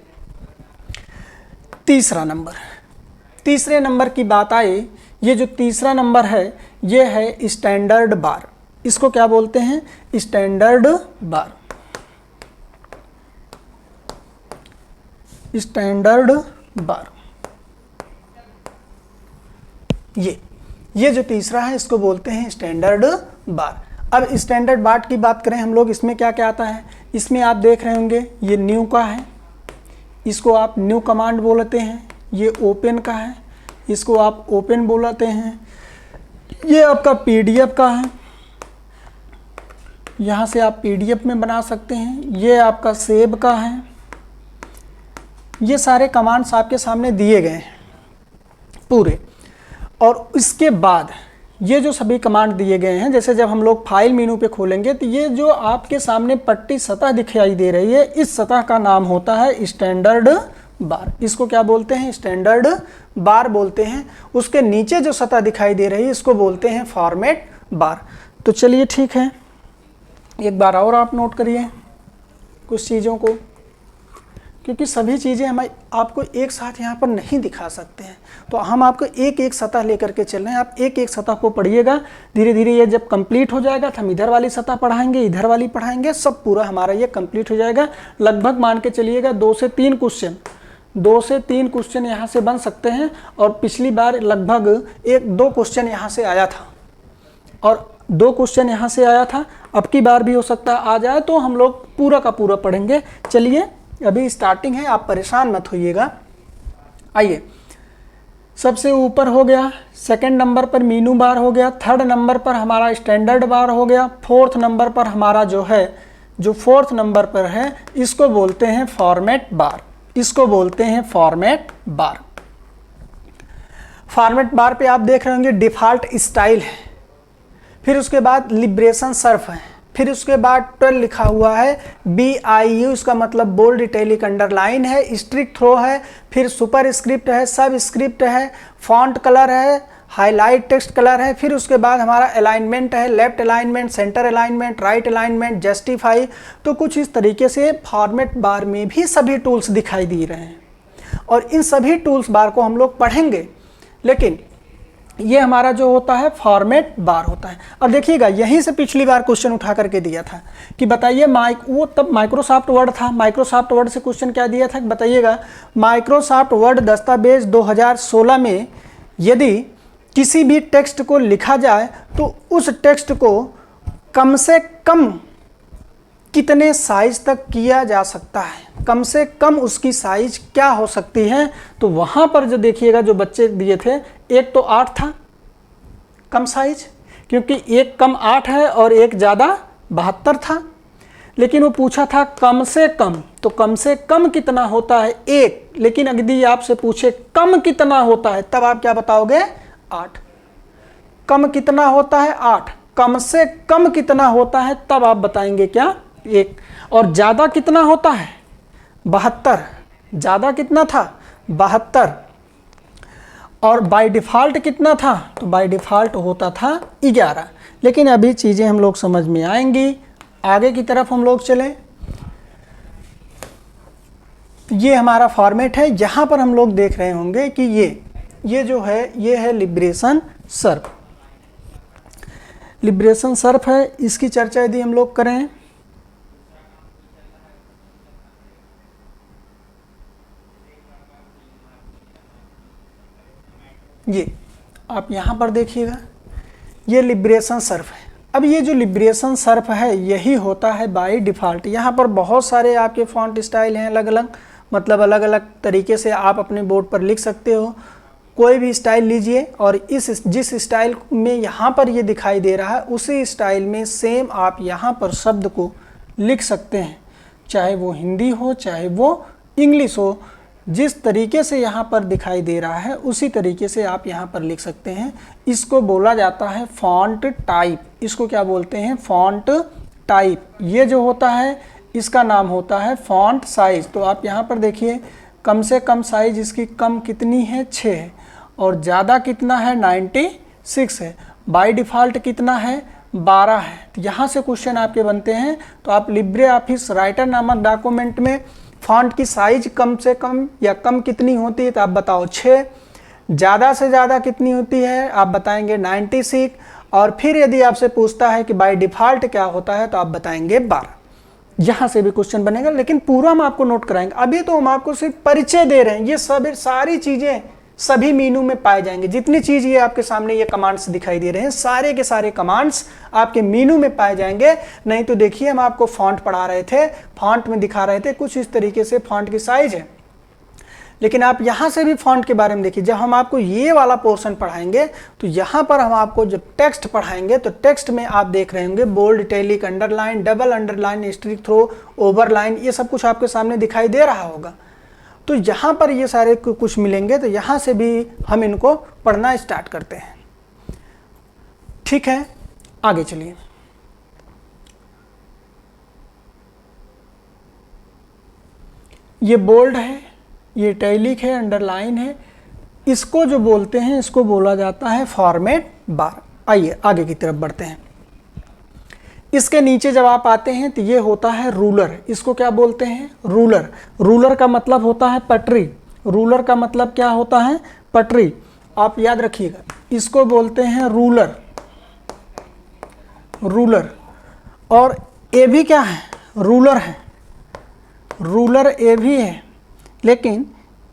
तीसरा नंबर, तीसरे नंबर की बात आई, ये जो तीसरा नंबर है ये है स्टैंडर्ड बार। इसको क्या बोलते हैं, स्टैंडर्ड बार, स्टैंडर्ड बार। ये जो तीसरा है इसको बोलते हैं स्टैंडर्ड बार। अब स्टैंडर्ड बार की बात करें हम लोग, इसमें क्या क्या आता है, इसमें आप देख रहे होंगे ये न्यू का है, इसको आप न्यू कमांड बोलते हैं, ये ओपन का है, इसको आप ओपन बोलते हैं। ये आपका पीडीएफ का है, यहाँ से आप पीडीएफ में बना सकते हैं। ये आपका सेव का है। ये सारे कमांड्स आपके सामने दिए गए हैं पूरे। और इसके बाद ये जो सभी कमांड दिए गए हैं, जैसे जब हम लोग फाइल मेनू पे खोलेंगे तो ये जो आपके सामने पट्टी सतह दिखाई दे रही है, इस सतह का नाम होता है स्टैंडर्ड बार। इसको क्या बोलते हैं? स्टैंडर्ड बार बोलते हैं। उसके नीचे जो सतह दिखाई दे रही है इसको बोलते हैं फॉर्मेट बार। तो चलिए ठीक है, एक बार और आप नोट करिए कुछ चीज़ों को, क्योंकि सभी चीज़ें हम आपको एक साथ यहाँ पर नहीं दिखा सकते हैं। तो हम आपको एक एक सतह लेकर के चल रहे हैं। आप एक एक सतह को पढ़िएगा। धीरे धीरे ये जब कंप्लीट हो जाएगा तो हम इधर वाली सतह पढ़ाएंगे, इधर वाली पढ़ाएंगे, सब पूरा हमारा ये कंप्लीट हो जाएगा। लगभग मान के चलिएगा 2 से 3 क्वेश्चन यहाँ से बन सकते हैं। और पिछली बार लगभग 1-2 क्वेश्चन यहाँ से आया था और 2 क्वेश्चन यहाँ से आया था। अब की बार भी हो सकता है आ जाए, तो हम लोग पूरा का पूरा पढ़ेंगे। चलिए, अभी स्टार्टिंग है, आप परेशान मत होइएगा। आइए, सबसे ऊपर हो गया, सेकंड नंबर पर मीनू बार हो गया, थर्ड नंबर पर हमारा स्टैंडर्ड बार हो गया, फोर्थ नंबर पर हमारा जो फोर्थ नंबर पर है इसको बोलते हैं फॉर्मेट बार। इसको बोलते हैं फॉर्मेट बार। फॉर्मेट बार पे आप देख रहे होंगे डिफ़ॉल्ट स्टाइल है, फिर उसके बाद लिबरेशन सर्फ है, फिर उसके बाद 12 लिखा हुआ है, BIU इसका मतलब बोल्ड इटैलिक अंडरलाइन है, स्ट्रिक्ट थ्रो है, फिर सुपर स्क्रिप्ट है, सब स्क्रिप्ट है, फॉन्ट कलर है, हाईलाइट टेक्स्ट कलर है, फिर उसके बाद हमारा अलाइनमेंट है, left alignment, centre alignment, right alignment, justify. तो कुछ इस तरीके से फॉर्मेट बार में भी सभी टूल्स दिखाई दे रहे हैं और इन सभी टूल्स बार को हम लोग पढ़ेंगे। लेकिन ये हमारा जो होता है फॉर्मेट बार होता है। अब देखिएगा, यहीं से पिछली बार क्वेश्चन उठा करके दिया था कि बताइए वो तब माइक्रोसॉफ्ट वर्ड था। माइक्रोसॉफ्ट वर्ड से क्वेश्चन क्या दिया था कि बताइएगा माइक्रोसॉफ्ट वर्ड दस्तावेज 2016 में यदि किसी भी टेक्स्ट को लिखा जाए तो उस टेक्स्ट को कम से कम कितने साइज तक किया जा सकता है, कम से कम उसकी साइज क्या हो सकती है। तो वहाँ पर जो देखिएगा जो बच्चे दिए थे, एक तो 8 था कम साइज, क्योंकि एक कम 8 है और एक ज़्यादा 72 था। लेकिन वो पूछा था कम से कम, तो कम से कम कितना होता है 1। लेकिन यदि आपसे पूछे कम कितना होता है, तब आप क्या बताओगे? 8। कम कितना होता है? 8। कम से कम कितना होता है, तब आप बताएंगे क्या? 1। और ज़्यादा कितना होता है? 72। ज़्यादा कितना था? 72। और बाय डिफ़ॉल्ट कितना था? तो बाय डिफ़ॉल्ट होता था 11। लेकिन अभी चीज़ें हम लोग समझ में आएंगी। आगे की तरफ हम लोग चलें। ये हमारा फॉर्मेट है। यहाँ पर हम लोग देख रहे होंगे कि ये जो है ये है लिबरेशन सर्फ। लिबरेशन सर्फ है, इसकी चर्चा यदि हम लोग करें ये आप यहाँ पर देखिएगा, ये लिबरेशन सर्फ है। अब ये जो लिबरेशन सर्फ है यही होता है बाय डिफ़ॉल्ट। यहाँ पर बहुत सारे आपके फॉन्ट स्टाइल हैं अलग अलग, मतलब अलग अलग तरीके से आप अपने बोर्ड पर लिख सकते हो। कोई भी स्टाइल लीजिए और जिस स्टाइल में यहाँ पर ये दिखाई दे रहा है उसी स्टाइल में सेम आप यहाँ पर शब्द को लिख सकते हैं, चाहे वो हिंदी हो चाहे वो इंग्लिश हो। जिस तरीके से यहाँ पर दिखाई दे रहा है उसी तरीके से आप यहाँ पर लिख सकते हैं। इसको बोला जाता है फॉन्ट टाइप। इसको क्या बोलते हैं? Font type. ये जो होता है इसका नाम होता है फॉन्ट साइज। तो आप यहाँ पर देखिए, कम से कम साइज इसकी कम कितनी है? 6 है, और ज़्यादा कितना है? 96 है। बाय डिफ़ॉल्ट कितना है? 12 है। तो यहाँ से क्वेश्चन आपके बनते हैं। तो आप लिब्रे ऑफिस राइटर नामक डॉक्यूमेंट में फॉन्ट की साइज कम से कम या कम कितनी होती है, तो आप बताओ 6। ज़्यादा से ज़्यादा कितनी होती है, आप बताएंगे 96। और फिर यदि आपसे पूछता है कि बाय डिफ़ॉल्ट क्या होता है, तो आप बताएंगे 12। यहाँ से भी क्वेश्चन बनेगा, लेकिन पूरा हम आपको नोट कराएंगे। अभी तो हम आपको सिर्फ परिचय दे रहे हैं। ये सब सारी चीज़ें सभी मीनू में पाए जाएंगे। जितनी चीज़ ये आपके सामने ये कमांड्स दिखाई दे रहे हैं, सारे के सारे कमांड्स आपके मीनू में पाए जाएंगे। नहीं तो देखिए, हम आपको फॉन्ट पढ़ा रहे थे, फॉन्ट में दिखा रहे थे कुछ इस तरीके से फॉन्ट की साइज है। लेकिन आप यहाँ से भी फॉन्ट के बारे में देखिए, जब हम आपको ये वाला पोर्शन पढ़ाएंगे तो यहाँ पर हम आपको जब टेक्स्ट पढ़ाएंगे तो टेक्स्ट में आप देख रहे होंगे bold, italic, underline, double underline, strike through, overline, ये सब कुछ आपके सामने दिखाई दे रहा होगा। तो यहाँ पर ये सारे कुछ मिलेंगे, तो यहाँ से भी हम इनको पढ़ना स्टार्ट करते हैं। ठीक है, आगे चलिए। ये बोल्ड है, ये इटैलिक है, अंडरलाइन है, इसको जो बोलते हैं इसको बोला जाता है फॉर्मेट बार। आइए आगे की तरफ बढ़ते हैं। इसके नीचे जब आप आते हैं तो ये होता है रूलर। इसको क्या बोलते हैं? रूलर। रूलर का मतलब होता है पटरी। रूलर का मतलब क्या होता है? पटरी। आप याद रखिएगा, इसको बोलते हैं रूलर। रूलर। और ये भी क्या है? रूलर है। रूलर ये भी है, लेकिन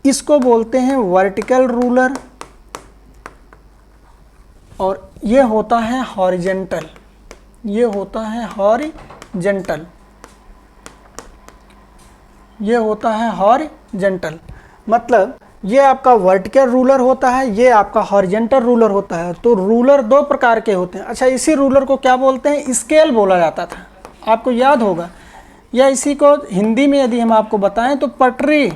इसको बोलते हैं वर्टिकल रूलर, और ये होता है हॉरिजेंटल। ये होता है हॉरिजेंटल। ये होता है हॉरिजेंटल। मतलब ये आपका वर्टिकल रूलर होता है, ये आपका हॉरिजेंटल रूलर होता है। तो रूलर दो प्रकार के होते हैं। अच्छा, इसी रूलर को क्या बोलते हैं? स्केल बोला जाता था, आपको याद होगा। या इसी को हिंदी में यदि हम आपको बताएं तो पटरी।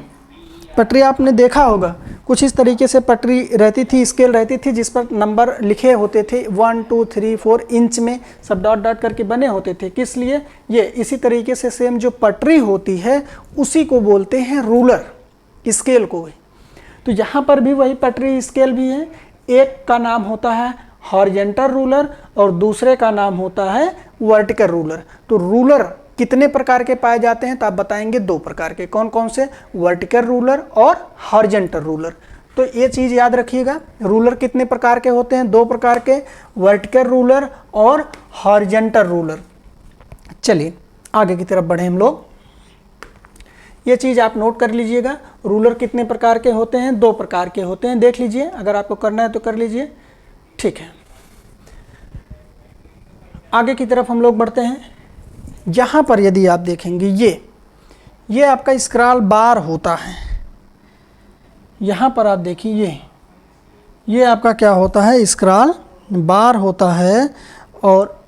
पटरी आपने देखा होगा, कुछ इस तरीके से पटरी रहती थी, स्केल रहती थी, जिस पर नंबर लिखे होते थे 1 2 3 4 इंच में, सब डॉट डॉट करके बने होते थे। किस लिए? ये इसी तरीके से सेम जो पटरी होती है उसी को बोलते हैं रूलर, स्केल को। तो यहाँ पर भी वही पटरी स्केल भी है। एक का नाम होता है हॉरिजेंटल रूलर और दूसरे का नाम होता है वर्टिकल रूलर। तो रूलर कितने प्रकार के पाए जाते हैं? तो आप बताएंगे दो प्रकार के। कौन कौन से? वर्टिकल रूलर और हॉरिजेंटल रूलर। तो ये चीज़ याद रखिएगा, रूलर कितने प्रकार के होते हैं? दो प्रकार के, वर्टिकल रूलर और हॉरिजेंटल रूलर। चलिए आगे की तरफ बढ़े हम लोग। ये चीज़ आप नोट कर लीजिएगा, रूलर कितने प्रकार के होते हैं? दो प्रकार के होते हैं। देख लीजिए, अगर आपको करना है तो कर लीजिए। ठीक है, आगे की तरफ हम लोग बढ़ते हैं। यहाँ पर यदि आप देखेंगे, ये आपका स्क्रॉल बार होता है। यहाँ पर आप देखिए, ये आपका क्या होता है? स्क्रॉल बार होता है। और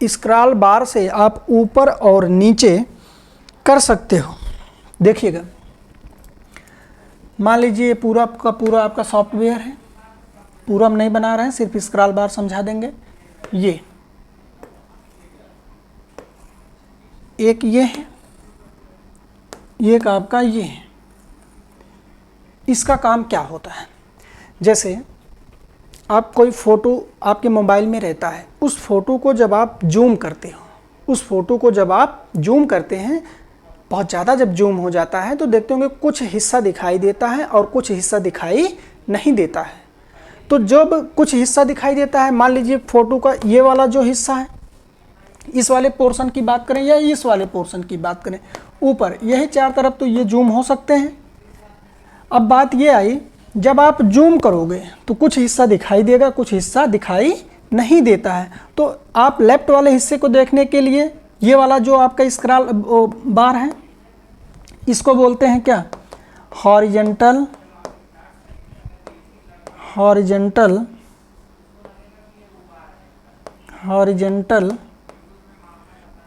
स्क्रॉल बार से आप ऊपर और नीचे कर सकते हो। देखिएगा, मान लीजिए पूरा का पूरा आपका सॉफ्टवेयर है, पूरा हम नहीं बना रहे हैं, सिर्फ स्क्रॉल बार समझा देंगे। ये एक ये है, एक आपका ये है। इसका काम क्या होता है? जैसे आप कोई फ़ोटो आपके मोबाइल में रहता है, उस फोटो को जब आप जूम करते हो, उस फोटो को जब आप जूम करते हैं, बहुत ज़्यादा जब जूम हो जाता है तो देखते होंगे कुछ हिस्सा दिखाई देता है और कुछ हिस्सा दिखाई नहीं देता है। तो जब कुछ हिस्सा दिखाई देता है, मान लीजिए फ़ोटो का ये वाला जो हिस्सा है, इस वाले पोर्शन की बात करें या इस वाले पोर्शन की बात करें, ऊपर यही चार तरफ, तो ये जूम हो सकते हैं। अब बात ये आई, जब आप जूम करोगे तो कुछ हिस्सा दिखाई देगा, कुछ हिस्सा दिखाई नहीं देता है। तो आप लेफ्ट वाले हिस्से को देखने के लिए ये वाला जो आपका स्क्रॉल बार है, इसको बोलते हैं क्या? हॉरिजेंटल। हॉरिजेंटल हॉरिजेंटल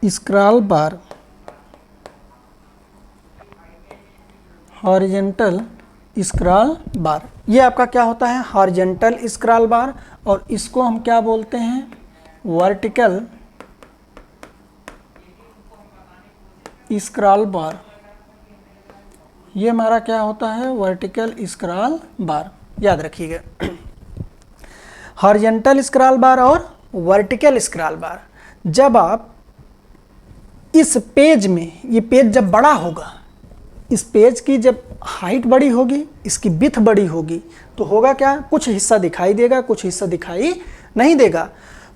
स्क्रॉल बार। हॉरिजेंटल स्क्रॉल बार, ये आपका क्या होता है? हॉरिजेंटल स्क्रॉल बार। और इसको हम क्या बोलते हैं? वर्टिकल स्क्रॉल बार। ये हमारा क्या होता है? वर्टिकल स्क्रॉल बार। याद रखिएगा, हॉरिजेंटल स्क्रॉल बार और वर्टिकल स्क्रॉल बार। जब आप इस पेज में, ये पेज जब बड़ा होगा, इस पेज की जब हाइट बड़ी होगी, इसकी विड्थ बड़ी होगी, तो होगा क्या? कुछ हिस्सा दिखाई देगा, कुछ हिस्सा दिखाई नहीं देगा।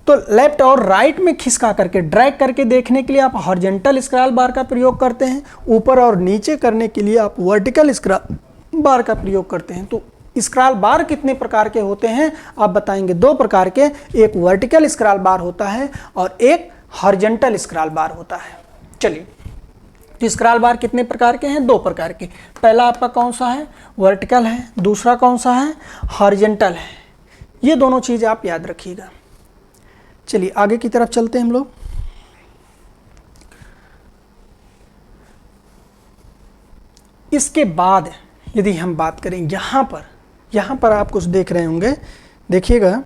तो लेफ्ट और राइट में खिसका करके, ड्रैग करके देखने के लिए आप हॉरिजेंटल स्क्रॉल बार का प्रयोग करते हैं। ऊपर और नीचे करने के लिए आप वर्टिकल स्क्रॉल बार का प्रयोग करते हैं। तो स्क्रॉल बार कितने प्रकार के होते हैं? आप बताएंगे दो प्रकार के। एक वर्टिकल स्क्रॉल बार होता है और एक हॉरिजेंटल स्क्रॉल बार होता है। चलिए तो स्क्रॉल बार कितने प्रकार के हैं? 2 प्रकार के। पहला आपका कौन सा है? वर्टिकल है। दूसरा कौन सा है? हॉरिजॉन्टल है। ये दोनों चीज़ आप याद रखिएगा। चलिए आगे की तरफ चलते हैं हम लोग। इसके बाद यदि हम बात करें यहाँ पर आप कुछ देख रहे होंगे, देखिएगा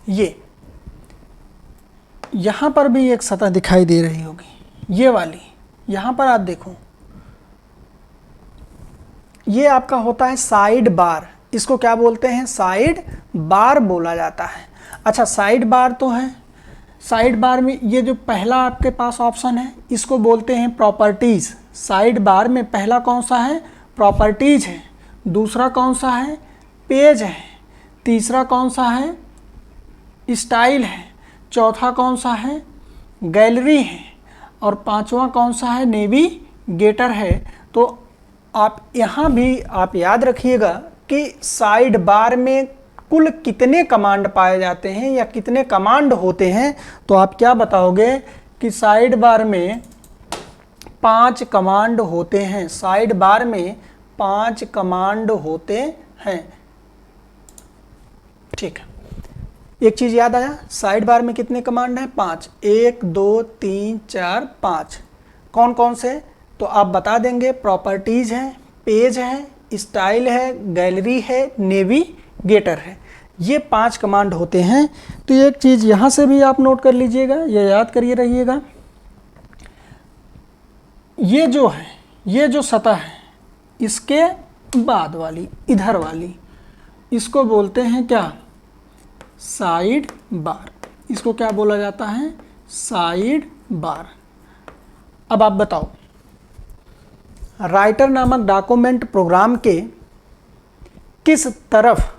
ये यहाँ पर भी एक सतह दिखाई दे रही होगी, ये वाली। यहाँ पर आप देखो, ये आपका होता है साइड बार। इसको क्या बोलते हैं? साइड बार बोला जाता है। अच्छा, साइड बार तो है। साइड बार में ये जो पहला आपके पास ऑप्शन है, इसको बोलते हैं प्रॉपर्टीज़। साइड बार में पहला कौन सा है? प्रॉपर्टीज़ है। दूसरा कौन सा है? पेज है। तीसरा कौन सा है? स्टाइल है। चौथा कौन सा है? गैलरी है। और पांचवा कौन सा है? नेविगेटर है। तो आप यहाँ भी आप याद रखिएगा कि साइड बार में कुल कितने कमांड पाए जाते हैं या कितने कमांड होते हैं। तो आप क्या बताओगे कि साइड बार में 5 कमांड होते हैं। साइड बार में 5 कमांड होते हैं। ठीक है, एक चीज़ याद आया, साइड बार में कितने कमांड हैं? 5। 1 2 3 4 5। कौन कौन से? तो आप बता देंगे। प्रॉपर्टीज़ है, पेज है, स्टाइल है, गैलरी है, नेविगेटर है। ये 5 कमांड होते हैं। तो एक चीज़ यहाँ से भी आप नोट कर लीजिएगा, ये याद करिए रहिएगा। ये जो है, ये जो सतह है, इसके बाद वाली, इधर वाली, इसको बोलते हैं क्या? Side bar. इसको क्या बोला जाता है? Side bar. अब आप बताओ, राइटर नामक डॉक्यूमेंट प्रोग्राम के किस तरफ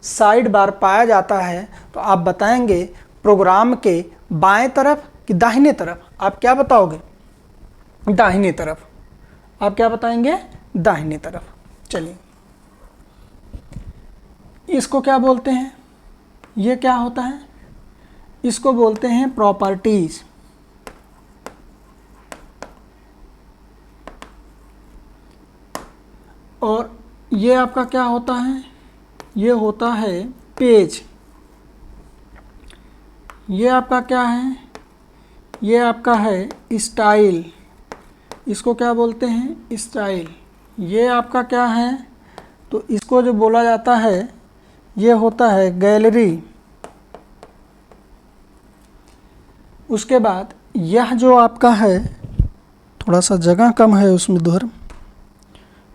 साइड बार पाया जाता है? तो आप बताएंगे प्रोग्राम के बाएं तरफ कि दाहिने तरफ। आप क्या बताओगे? दाहिने तरफ। आप क्या बताएंगे? दाहिने तरफ। चलिए, इसको क्या बोलते हैं? ये क्या होता है? इसको बोलते हैं प्रॉपर्टीज। और ये आपका क्या होता है? ये होता है पेज। ये आपका क्या है? ये आपका है स्टाइल। इसको क्या बोलते हैं? स्टाइल। ये आपका क्या है? तो इसको जो बोला जाता है, ये होता है गैलरी। उसके बाद यह जो आपका है, थोड़ा सा जगह कम है उसमें, उधर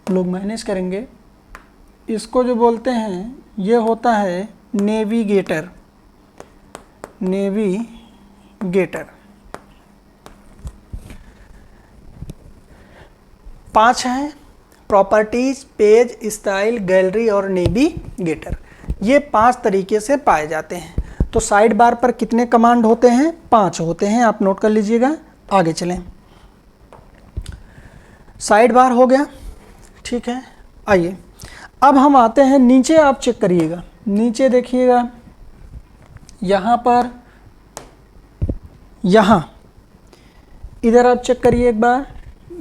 लोग मैनेज करेंगे। इसको जो बोलते हैं, ये होता है नेविगेटर। नेविगेटर। 5 हैं, प्रॉपर्टीज, पेज, स्टाइल, गैलरी और नेविगेटर। ये 5 तरीके से पाए जाते हैं। तो साइड बार पर कितने कमांड होते हैं? 5 होते हैं। आप नोट कर लीजिएगा। आगे चलें। साइड बार हो गया, ठीक है। आइए अब हम आते हैं नीचे। आप चेक करिएगा, नीचे देखिएगा, यहाँ पर, यहाँ इधर आप चेक करिए एक बार।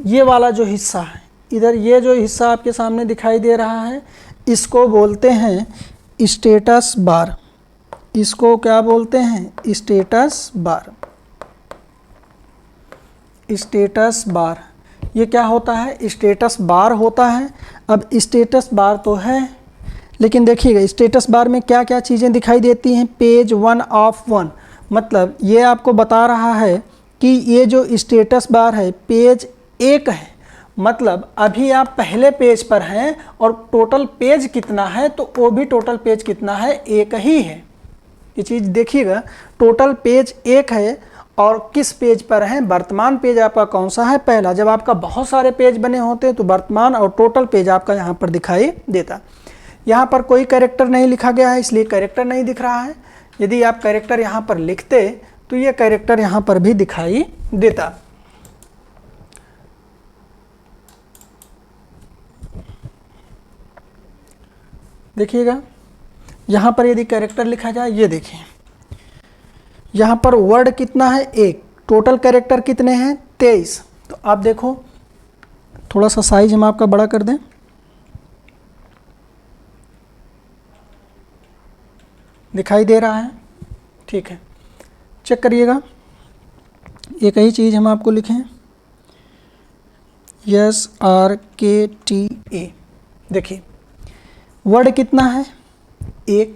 ये वाला जो हिस्सा है, इधर ये जो हिस्सा आपके सामने दिखाई दे रहा है, इसको बोलते हैं स्टेटस बार। इसको क्या बोलते हैं? Status bar. स्टेटस बार ये क्या होता है? स्टेटस बार होता है। अब स्टेटस बार तो है, लेकिन देखिएगा स्टेटस बार में क्या क्या चीज़ें दिखाई देती हैं? Page 1 of 1। मतलब ये आपको बता रहा है कि ये जो स्टेटस बार है, पेज 1 है। मतलब अभी आप पहले पेज पर हैं और टोटल पेज कितना है? तो वो भी टोटल पेज कितना है? 1 ही है। ये चीज़ देखिएगा, टोटल पेज 1 है। और किस पेज पर है? वर्तमान पेज आपका कौन सा है? पहला। जब आपका बहुत सारे पेज बने होते हैं तो वर्तमान और टोटल पेज आपका यहाँ पर दिखाई देता। यहाँ पर कोई कैरेक्टर नहीं लिखा गया है, इसलिए कैरेक्टर नहीं दिख रहा है। यदि आप कैरेक्टर यहाँ पर लिखते तो ये कैरेक्टर यहाँ पर भी दिखाई देता। देखिएगा, यहाँ पर यदि कैरेक्टर लिखा जाए, ये देखिए, यहाँ पर वर्ड कितना है 1, टोटल कैरेक्टर कितने हैं 23। तो आप देखो, थोड़ा सा साइज हम आपका बड़ा कर दें, दिखाई दे रहा है, ठीक है। चेक करिएगा, एक ही चीज़ हम आपको लिखें, SRKTA। देखिए वर्ड कितना है 1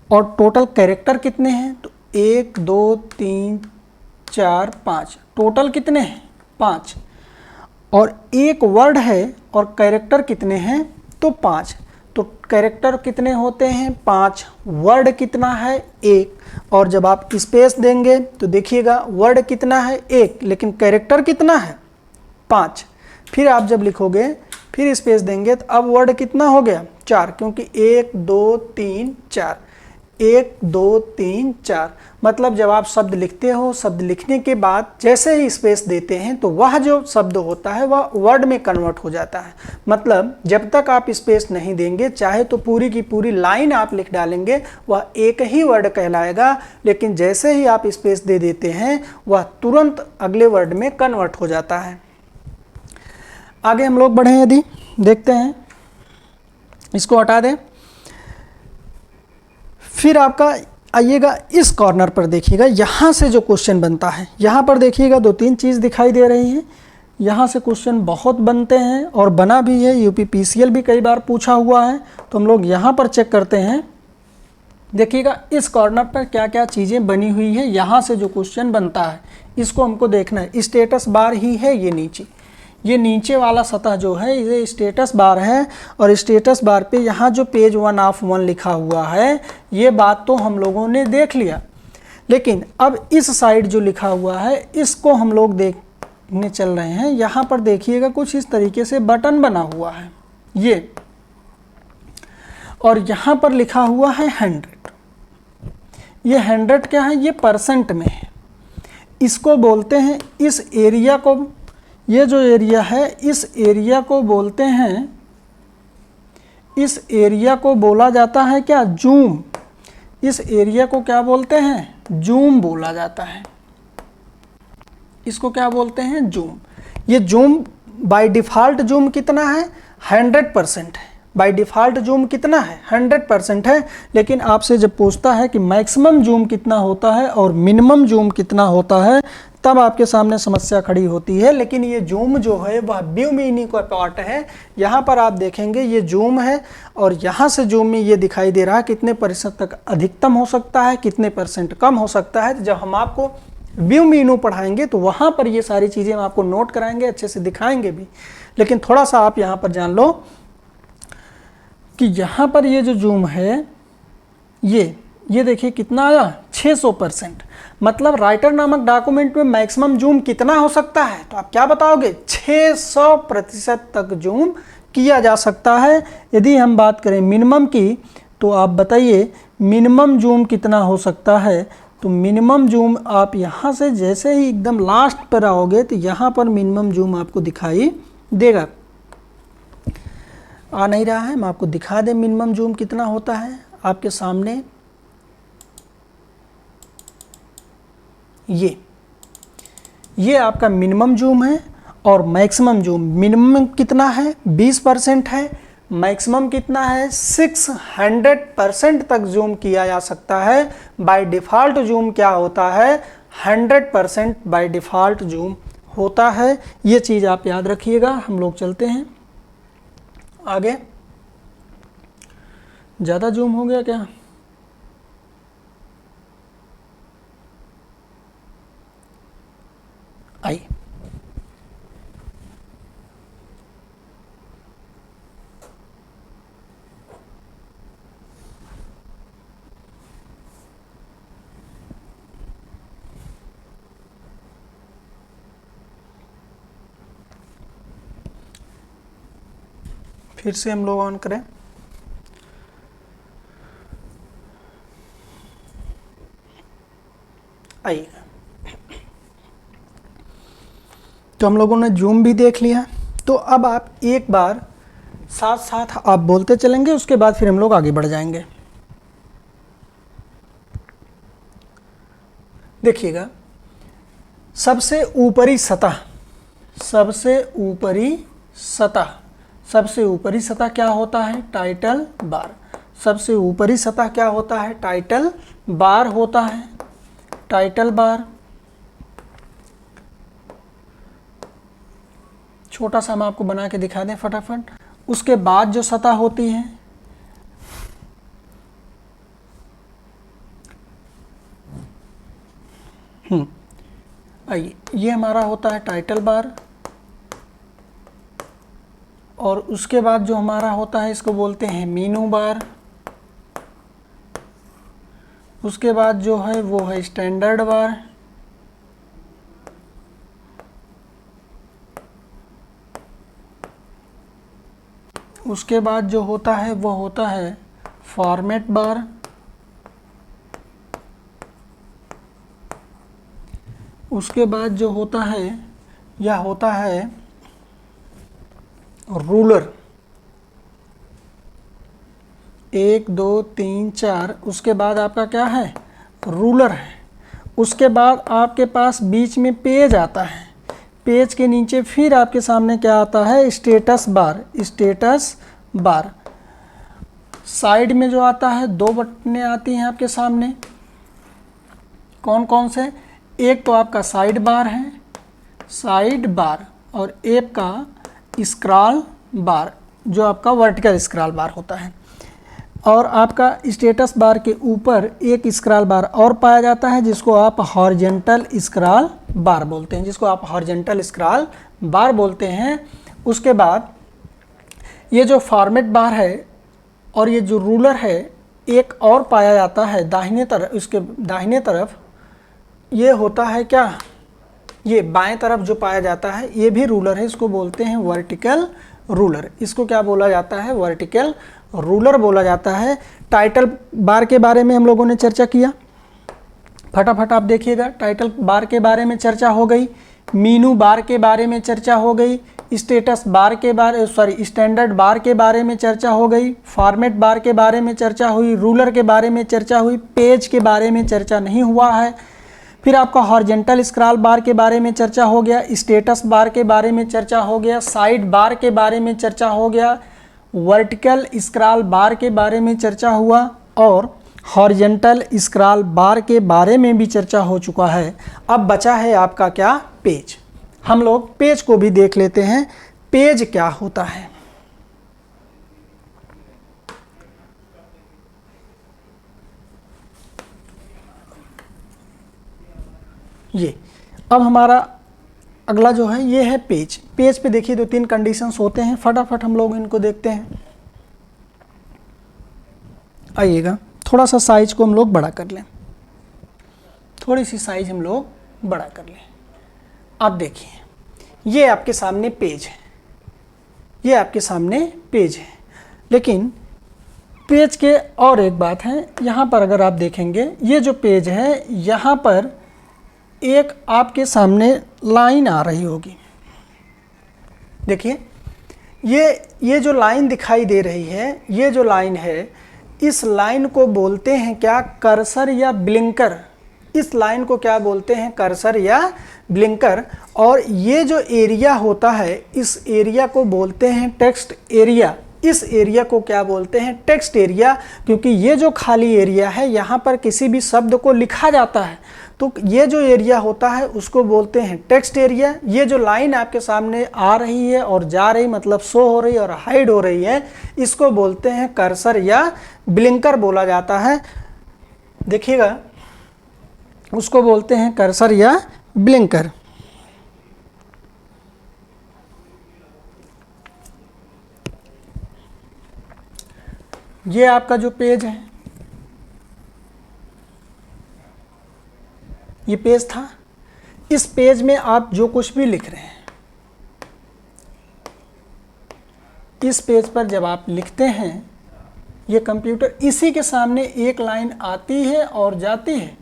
और टोटल कैरेक्टर कितने हैं, तो 1 2 3 4 5, टोटल कितने हैं 5, और एक वर्ड है और कैरेक्टर कितने हैं, तो 5। तो कैरेक्टर कितने होते हैं 5, वर्ड कितना है 1, और जब आप स्पेस देंगे तो देखिएगा वर्ड कितना है 1 लेकिन कैरेक्टर कितना है 5। फिर आप जब लिखोगे फिर स्पेस देंगे तो अब वर्ड कितना हो गया 4, क्योंकि 1 2 3 4, 1 2 3 4। मतलब जब आप शब्द लिखते हो, शब्द लिखने के बाद जैसे ही स्पेस देते हैं तो वह जो शब्द होता है वह वर्ड में कन्वर्ट हो जाता है। मतलब जब तक आप स्पेस नहीं देंगे, चाहे तो पूरी की पूरी लाइन आप लिख डालेंगे, वह एक ही वर्ड कहलाएगा, लेकिन जैसे ही आप स्पेस दे देते हैं वह तुरंत अगले वर्ड में कन्वर्ट हो जाता है। आगे हम लोग बढ़ें, यदि देखते हैं, इसको हटा दें। फिर आपका आइएगा इस कॉर्नर पर, देखिएगा यहाँ से जो क्वेश्चन बनता है, यहाँ पर देखिएगा 2-3 चीज़ दिखाई दे रही हैं। यहाँ से क्वेश्चन बहुत बनते हैं और बना भी है, UPPCL भी कई बार पूछा हुआ है। तो हम लोग यहाँ पर चेक करते हैं, देखिएगा इस कॉर्नर पर क्या क्या चीज़ें बनी हुई है। यहाँ से जो क्वेश्चन बनता है इसको हमको देखना है। स्टेटस बार ही है ये नीचे वाला सतह जो है ये स्टेटस बार है, और स्टेटस बार पे यहाँ जो पेज 1 ऑफ 1 लिखा हुआ है, ये बात तो हम लोगों ने देख लिया। लेकिन अब इस साइड जो लिखा हुआ है इसको हम लोग देखने चल रहे हैं। यहाँ पर देखिएगा कुछ इस तरीके से बटन बना हुआ है ये, और यहाँ पर लिखा हुआ है 100। ये 100 क्या है, ये परसेंट में है। इसको बोलते हैं, इस एरिया को, ये जो एरिया है इस एरिया को बोलते हैं, इस एरिया को बोला जाता है क्या, जूम। इस एरिया को क्या बोलते हैं, जूम बोला जाता है। इसको क्या बोलते हैं, जूम। ये जूम बाय डिफ़ॉल्ट जूम कितना है 100% है। बाय डिफ़ॉल्ट जूम कितना है 100% है। लेकिन आपसे जब पूछता है कि मैक्सिमम जूम कितना होता है और मिनिमम जूम कितना होता है, तब आपके सामने समस्या खड़ी होती है। लेकिन ये जूम जो है वह व्यू मीनी का पार्ट है। यहाँ पर आप देखेंगे ये जूम है, और यहाँ से जूम में ये दिखाई दे रहा है कितने % तक अधिकतम हो सकता है, कितने % कम हो सकता है। तो जब हम आपको व्यू मीनू पढ़ाएंगे तो वहाँ पर ये सारी चीज़ें हम आपको नोट कराएंगे, अच्छे से दिखाएंगे भी। लेकिन थोड़ा सा आप यहाँ पर जान लो कि यहाँ पर ये जो जूम है ये देखिए कितना आया 600%। मतलब राइटर नामक डॉक्यूमेंट में मैक्सिमम जूम कितना हो सकता है, तो आप क्या बताओगे 600% तक जूम किया जा सकता है। यदि हम बात करें मिनिमम की, तो आप बताइए मिनिमम जूम कितना हो सकता है। तो मिनिमम जूम आप यहाँ से जैसे ही एकदम लास्ट पर आओगे तो यहाँ पर मिनिमम जूम आपको दिखाई देगा। आ नहीं रहा है, मैं आपको दिखा दें मिनिमम जूम कितना होता है आपके सामने। ये आपका मिनिमम जूम है, और मैक्सिमम जूम, मिनिमम कितना है 20% है, मैक्सिमम कितना है 600% तक जूम किया जा सकता है। बाय डिफ़ॉल्ट जूम क्या होता है 100% बाय डिफ़ॉल्ट जूम होता है। ये चीज़ आप याद रखिएगा। हम लोग चलते हैं आगे। ज़्यादा जूम हो गया क्या, आइए फिर से हम लोग ऑन करें। आइए, तो हम लोगों ने जूम भी देख लिया। तो अब आप एक बार साथ साथ आप बोलते चलेंगे, उसके बाद फिर हम लोग आगे बढ़ जाएंगे। देखिएगा, सबसे ऊपरी सतह, सबसे ऊपरी सतह, सबसे ऊपरी सतह क्या होता है? Title bar. सबसे ऊपरी सतह क्या होता है? टाइटल बार होता है, टाइटल बार। छोटा सा हम आपको बना के दिखा दें फटाफट। उसके बाद जो सतह होती है, आइए, ये हमारा होता है टाइटल बार। और उसके बाद जो हमारा होता है इसको बोलते हैं मीनू बार। उसके बाद जो है वो है स्टैंडर्ड बार। उसके बाद जो होता है वो होता है फॉर्मेट बार। उसके बाद जो होता है यह होता है रूलर। 1 2 3 4, उसके बाद आपका क्या है? रूलर है। उसके बाद आपके पास बीच में पेज आता है। पेज के नीचे फिर आपके सामने क्या आता है? Status bar. Status bar. Side में जो आता है 2 बटनें आती हैं आपके सामने। कौन कौन से? एक तो आपका साइड बार है, साइड बार, और एक का स्क्रॉल बार जो आपका वर्टिकल स्क्रॉल बार होता है। और आपका स्टेटस बार के ऊपर एक स्क्रॉल बार और पाया जाता है जिसको आप हॉरिजॉन्टल स्क्रॉल बार बोलते हैं, जिसको आप हॉरिजॉन्टल स्क्रॉल बार बोलते हैं। उसके बाद ये जो फॉर्मेट बार है और ये जो रूलर है, एक और पाया जाता है दाहिने तरफ। इसके दाहिने तरफ ये होता है क्या? ये बाएं तरफ जो पाया जाता है ये भी रूलर है, इसको बोलते हैं वर्टिकल रूलर। इसको क्या बोला जाता है? वर्टिकल रूलर बोला जाता है। टाइटल बार के बारे में हम लोगों ने चर्चा किया, फटाफट आप देखिएगा। टाइटल बार के बारे में चर्चा हो गई, मीनू बार के बारे में चर्चा हो गई, स्टेटस बार के बारे स्टैंडर्ड बार के बारे में चर्चा हो गई, फॉर्मेट बार के बारे में चर्चा हुई, रूलर के बारे में चर्चा हुई, पेज के बारे में चर्चा नहीं हुआ है। फिर आपका हॉरिजॉन्टल स्क्रॉल बार के बारे में चर्चा हो गया, स्टेटस बार के बारे में चर्चा हो गया, साइड बार के बारे में चर्चा हो गया, वर्टिकल स्क्रॉल बार के बारे में चर्चा हुआ, और हॉरिजॉन्टल स्क्रॉल बार के बारे में भी चर्चा हो चुका है। अब बचा है आपका क्या? पेज। हम लोग पेज को भी देख लेते हैं, पेज क्या होता है। ये अब हमारा अगला जो है ये है पेज। पेज पे देखिए 2-3 कंडीशंस होते हैं, फटाफट हम लोग इनको देखते हैं। आइएगा, थोड़ा सा साइज को हम लोग बड़ा कर लें, थोड़ी सी साइज हम लोग बड़ा कर लें। आप देखिए ये आपके सामने पेज है, ये आपके सामने पेज है। लेकिन पेज के और एक बात है, यहाँ पर अगर आप देखेंगे ये जो पेज है यहाँ पर एक आपके सामने लाइन आ रही होगी। देखिए ये जो लाइन दिखाई दे रही है, ये जो लाइन है, इस लाइन को बोलते हैं क्या? कर्सर या ब्लिंकर। इस लाइन को क्या बोलते हैं? कर्सर या ब्लिंकर। और ये जो एरिया होता है, इस एरिया को बोलते हैं टेक्स्ट एरिया। इस एरिया को क्या बोलते हैं? Text area. क्योंकि ये जो खाली एरिया है यहाँ पर किसी भी शब्द को लिखा जाता है, तो ये जो एरिया होता है उसको बोलते हैं टेक्स्ट एरिया। ये जो लाइन आपके सामने आ रही है और जा रही, मतलब शो हो रही है और हाइड हो रही है, इसको बोलते हैं कर्सर या ब्लिंकर बोला जाता है। देखिएगा, उसको बोलते हैं कर्सर या ब्लिंकर। ये आपका जो पेज है, ये पेज था। इस पेज में आप जो कुछ भी लिख रहे हैं, इस पेज पर जब आप लिखते हैं, ये कंप्यूटर इसी के सामने एक लाइन आती है और जाती है,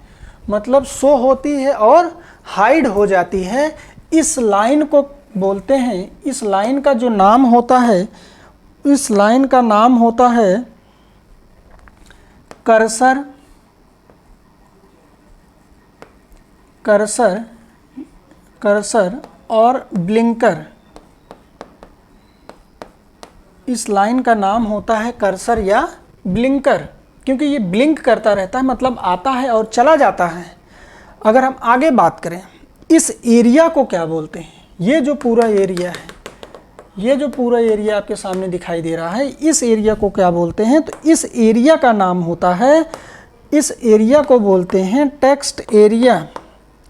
मतलब शो होती है और हाइड हो जाती है। इस लाइन को बोलते हैं, इस लाइन का जो नाम होता है, इस लाइन का नाम होता है कर्सर कर्सर और ब्लिंकर, इस लाइन का नाम होता है कर्सर या ब्लिंकर, क्योंकि ये ब्लिंक करता रहता है, मतलब आता है और चला जाता है। अगर हम आगे बात करें, इस एरिया को क्या बोलते हैं? ये जो पूरा एरिया है, ये जो पूरा एरिया आपके सामने दिखाई दे रहा है, इस एरिया को क्या बोलते हैं? तो इस एरिया का नाम होता है, इस एरिया को बोलते हैं टेक्स्ट एरिया।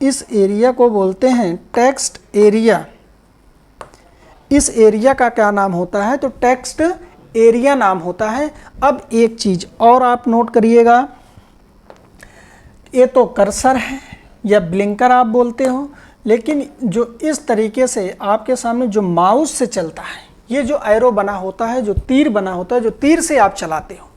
इस एरिया को बोलते हैं टेक्स्ट एरिया। इस एरिया का क्या नाम होता है? तो टेक्स्ट एरिया नाम होता है। अब एक चीज़ और आप नोट करिएगा, ये तो कर्सर है या ब्लिंकर आप बोलते हो, लेकिन जो इस तरीके से आपके सामने जो माउस से चलता है, ये जो एरो बना होता है, जो तीर बना होता है, जो तीर से आप चलाते हो,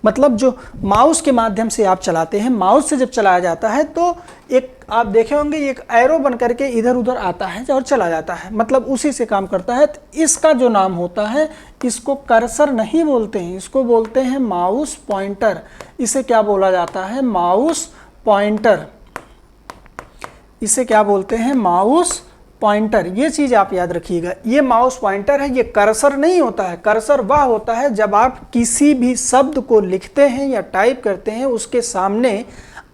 मतलब जो माउस के माध्यम से आप चलाते हैं, माउस से जब चलाया जाता है तो एक आप देखे होंगे एक एरो बन करके इधर उधर आता है और चला जाता है, मतलब उसी से काम करता है। तो इसका जो नाम होता है, इसको कर्सर नहीं बोलते हैं, इसको बोलते हैं माउस पॉइंटर। इसे क्या बोला जाता है? Mouse pointer. इसे क्या बोलते हैं? Mouse pointer. ये चीज़ आप याद रखिएगा, ये माउस पॉइंटर है, ये कर्सर नहीं होता है। कर्सर वह होता है जब आप किसी भी शब्द को लिखते हैं या टाइप करते हैं, उसके सामने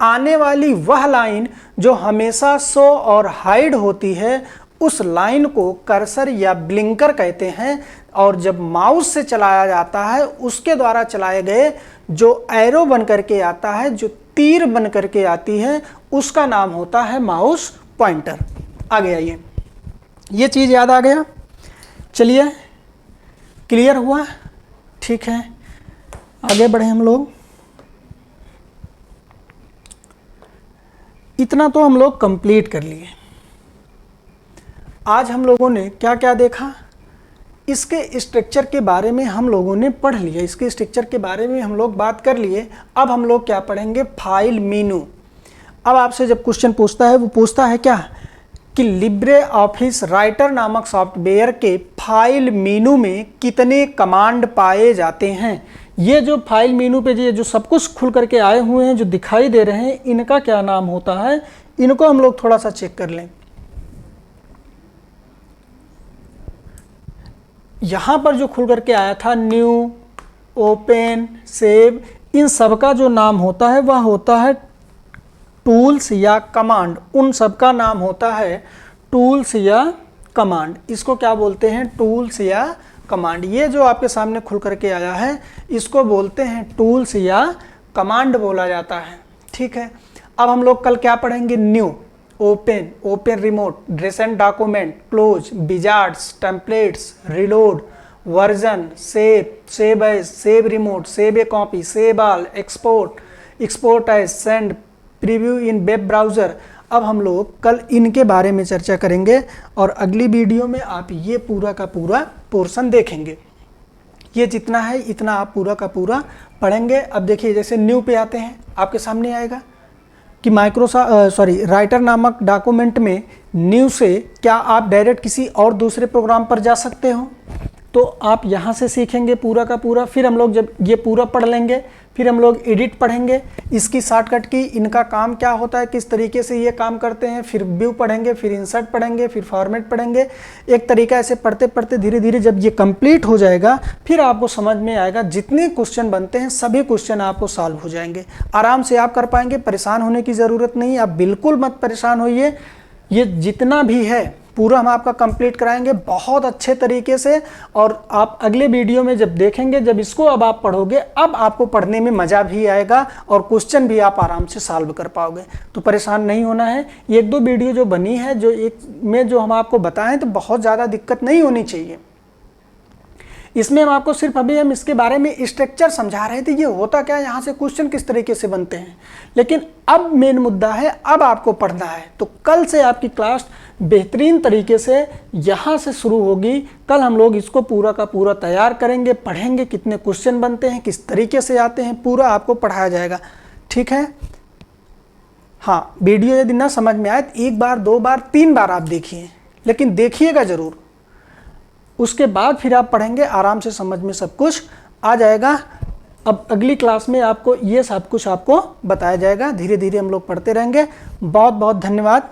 आने वाली वह लाइन जो हमेशा शो और हाइड होती है, उस लाइन को कर्सर या ब्लिंकर कहते हैं। और जब माउस से चलाया जाता है, उसके द्वारा चलाए गए जो एरो बन करके आता है, जो तीर बन करके आती है, उसका नाम होता है माउस पॉइंटर। आगे आइए, ये चीज़ याद आ गया? चलिए, क्लियर हुआ? ठीक है, आगे बढ़े हम लोग। इतना तो हम लोग कंप्लीट कर लिए। आज हम लोगों ने क्या क्या देखा? इसके स्ट्रक्चर के बारे में हम लोगों ने पढ़ लिया, इसके स्ट्रक्चर के बारे में हम लोग बात कर लिए। अब हम लोग क्या पढ़ेंगे? File menu. अब आपसे जब क्वेश्चन पूछता है, वो पूछता है क्या कि लिब्रे ऑफिस राइटर नामक सॉफ्टवेयर के फाइल मेनू में कितने कमांड पाए जाते हैं। ये जो फाइल मेनू पे ये जो सब कुछ खुल करके आए हुए हैं, जो दिखाई दे रहे हैं, इनका क्या नाम होता है? इनको हम लोग थोड़ा सा चेक कर लें। यहाँ पर जो खुल करके आया था, न्यू, ओपन, सेव, इन सब का जो नाम होता है वह होता है टूल्स या कमांड। उन सब का नाम होता है टूल्स या कमांड। इसको क्या बोलते हैं? टूल्स या कमांड। ये जो आपके सामने खुल करके आया है, इसको बोलते हैं टूल्स या कमांड बोला जाता है। ठीक है, अब हम लोग कल क्या पढ़ेंगे? New, open, open remote, recent document, close, wizards, templates, reload, version, save, save as, save remote, save a copy, save all, export, export as, send, preview in web browser. अब हम लोग कल इनके बारे में चर्चा करेंगे और अगली वीडियो में आप ये पूरा का पूरा पोर्शन देखेंगे। ये जितना है इतना आप पूरा का पूरा पढ़ेंगे। अब देखिए, जैसे न्यू पे आते हैं, आपके सामने आएगा कि राइटर नामक डॉक्यूमेंट में न्यू से क्या आप डायरेक्ट किसी और दूसरे प्रोग्राम पर जा सकते हो? तो आप यहाँ से सीखेंगे पूरा का पूरा। फिर हम लोग जब ये पूरा पढ़ लेंगे, फिर हम लोग एडिट पढ़ेंगे, इसकी शॉर्टकट की, इनका काम क्या होता है, किस तरीके से ये काम करते हैं। फिर व्यू पढ़ेंगे, फिर इंसर्ट पढ़ेंगे, फिर फॉर्मेट पढ़ेंगे। एक तरीका ऐसे पढ़ते पढ़ते धीरे धीरे जब ये कंप्लीट हो जाएगा, फिर आपको समझ में आएगा। जितने क्वेश्चन बनते हैं सभी क्वेश्चन आपको सॉल्व हो जाएंगे, आराम से आप कर पाएंगे। परेशान होने की ज़रूरत नहीं, आप बिल्कुल मत परेशान होइए। ये जितना भी है पूरा हम आपका कंप्लीट कराएंगे बहुत अच्छे तरीके से। और आप अगले वीडियो में जब देखेंगे, जब इसको अब आप पढ़ोगे, अब आपको पढ़ने में मज़ा भी आएगा और क्वेश्चन भी आप आराम से सॉल्व कर पाओगे। तो परेशान नहीं होना है। एक दो वीडियो जो बनी है, जो एक में जो हम आपको बताएं, तो बहुत ज़्यादा दिक्कत नहीं होनी चाहिए। इसमें हम आपको सिर्फ अभी हम इसके बारे में स्ट्रक्चर समझा रहे थे, ये होता क्या है, यहाँ से क्वेश्चन किस तरीके से बनते हैं। लेकिन अब मेन मुद्दा है, अब आपको पढ़ना है। तो कल से आपकी क्लास बेहतरीन तरीके से यहाँ से शुरू होगी। कल हम लोग इसको पूरा का पूरा तैयार करेंगे, पढ़ेंगे, कितने क्वेश्चन बनते हैं, किस तरीके से आते हैं, पूरा आपको पढ़ाया जाएगा। ठीक है? हाँ, वीडियो यदि ना समझ में आए तो एक बार, दो बार, तीन बार आप देखिए, लेकिन देखिएगा ज़रूर। उसके बाद फिर आप पढ़ेंगे, आराम से समझ में सब कुछ आ जाएगा। अब अगली क्लास में आपको ये सब कुछ आपको बताया जाएगा। धीरे धीरे हम लोग पढ़ते रहेंगे। बहुत बहुत धन्यवाद।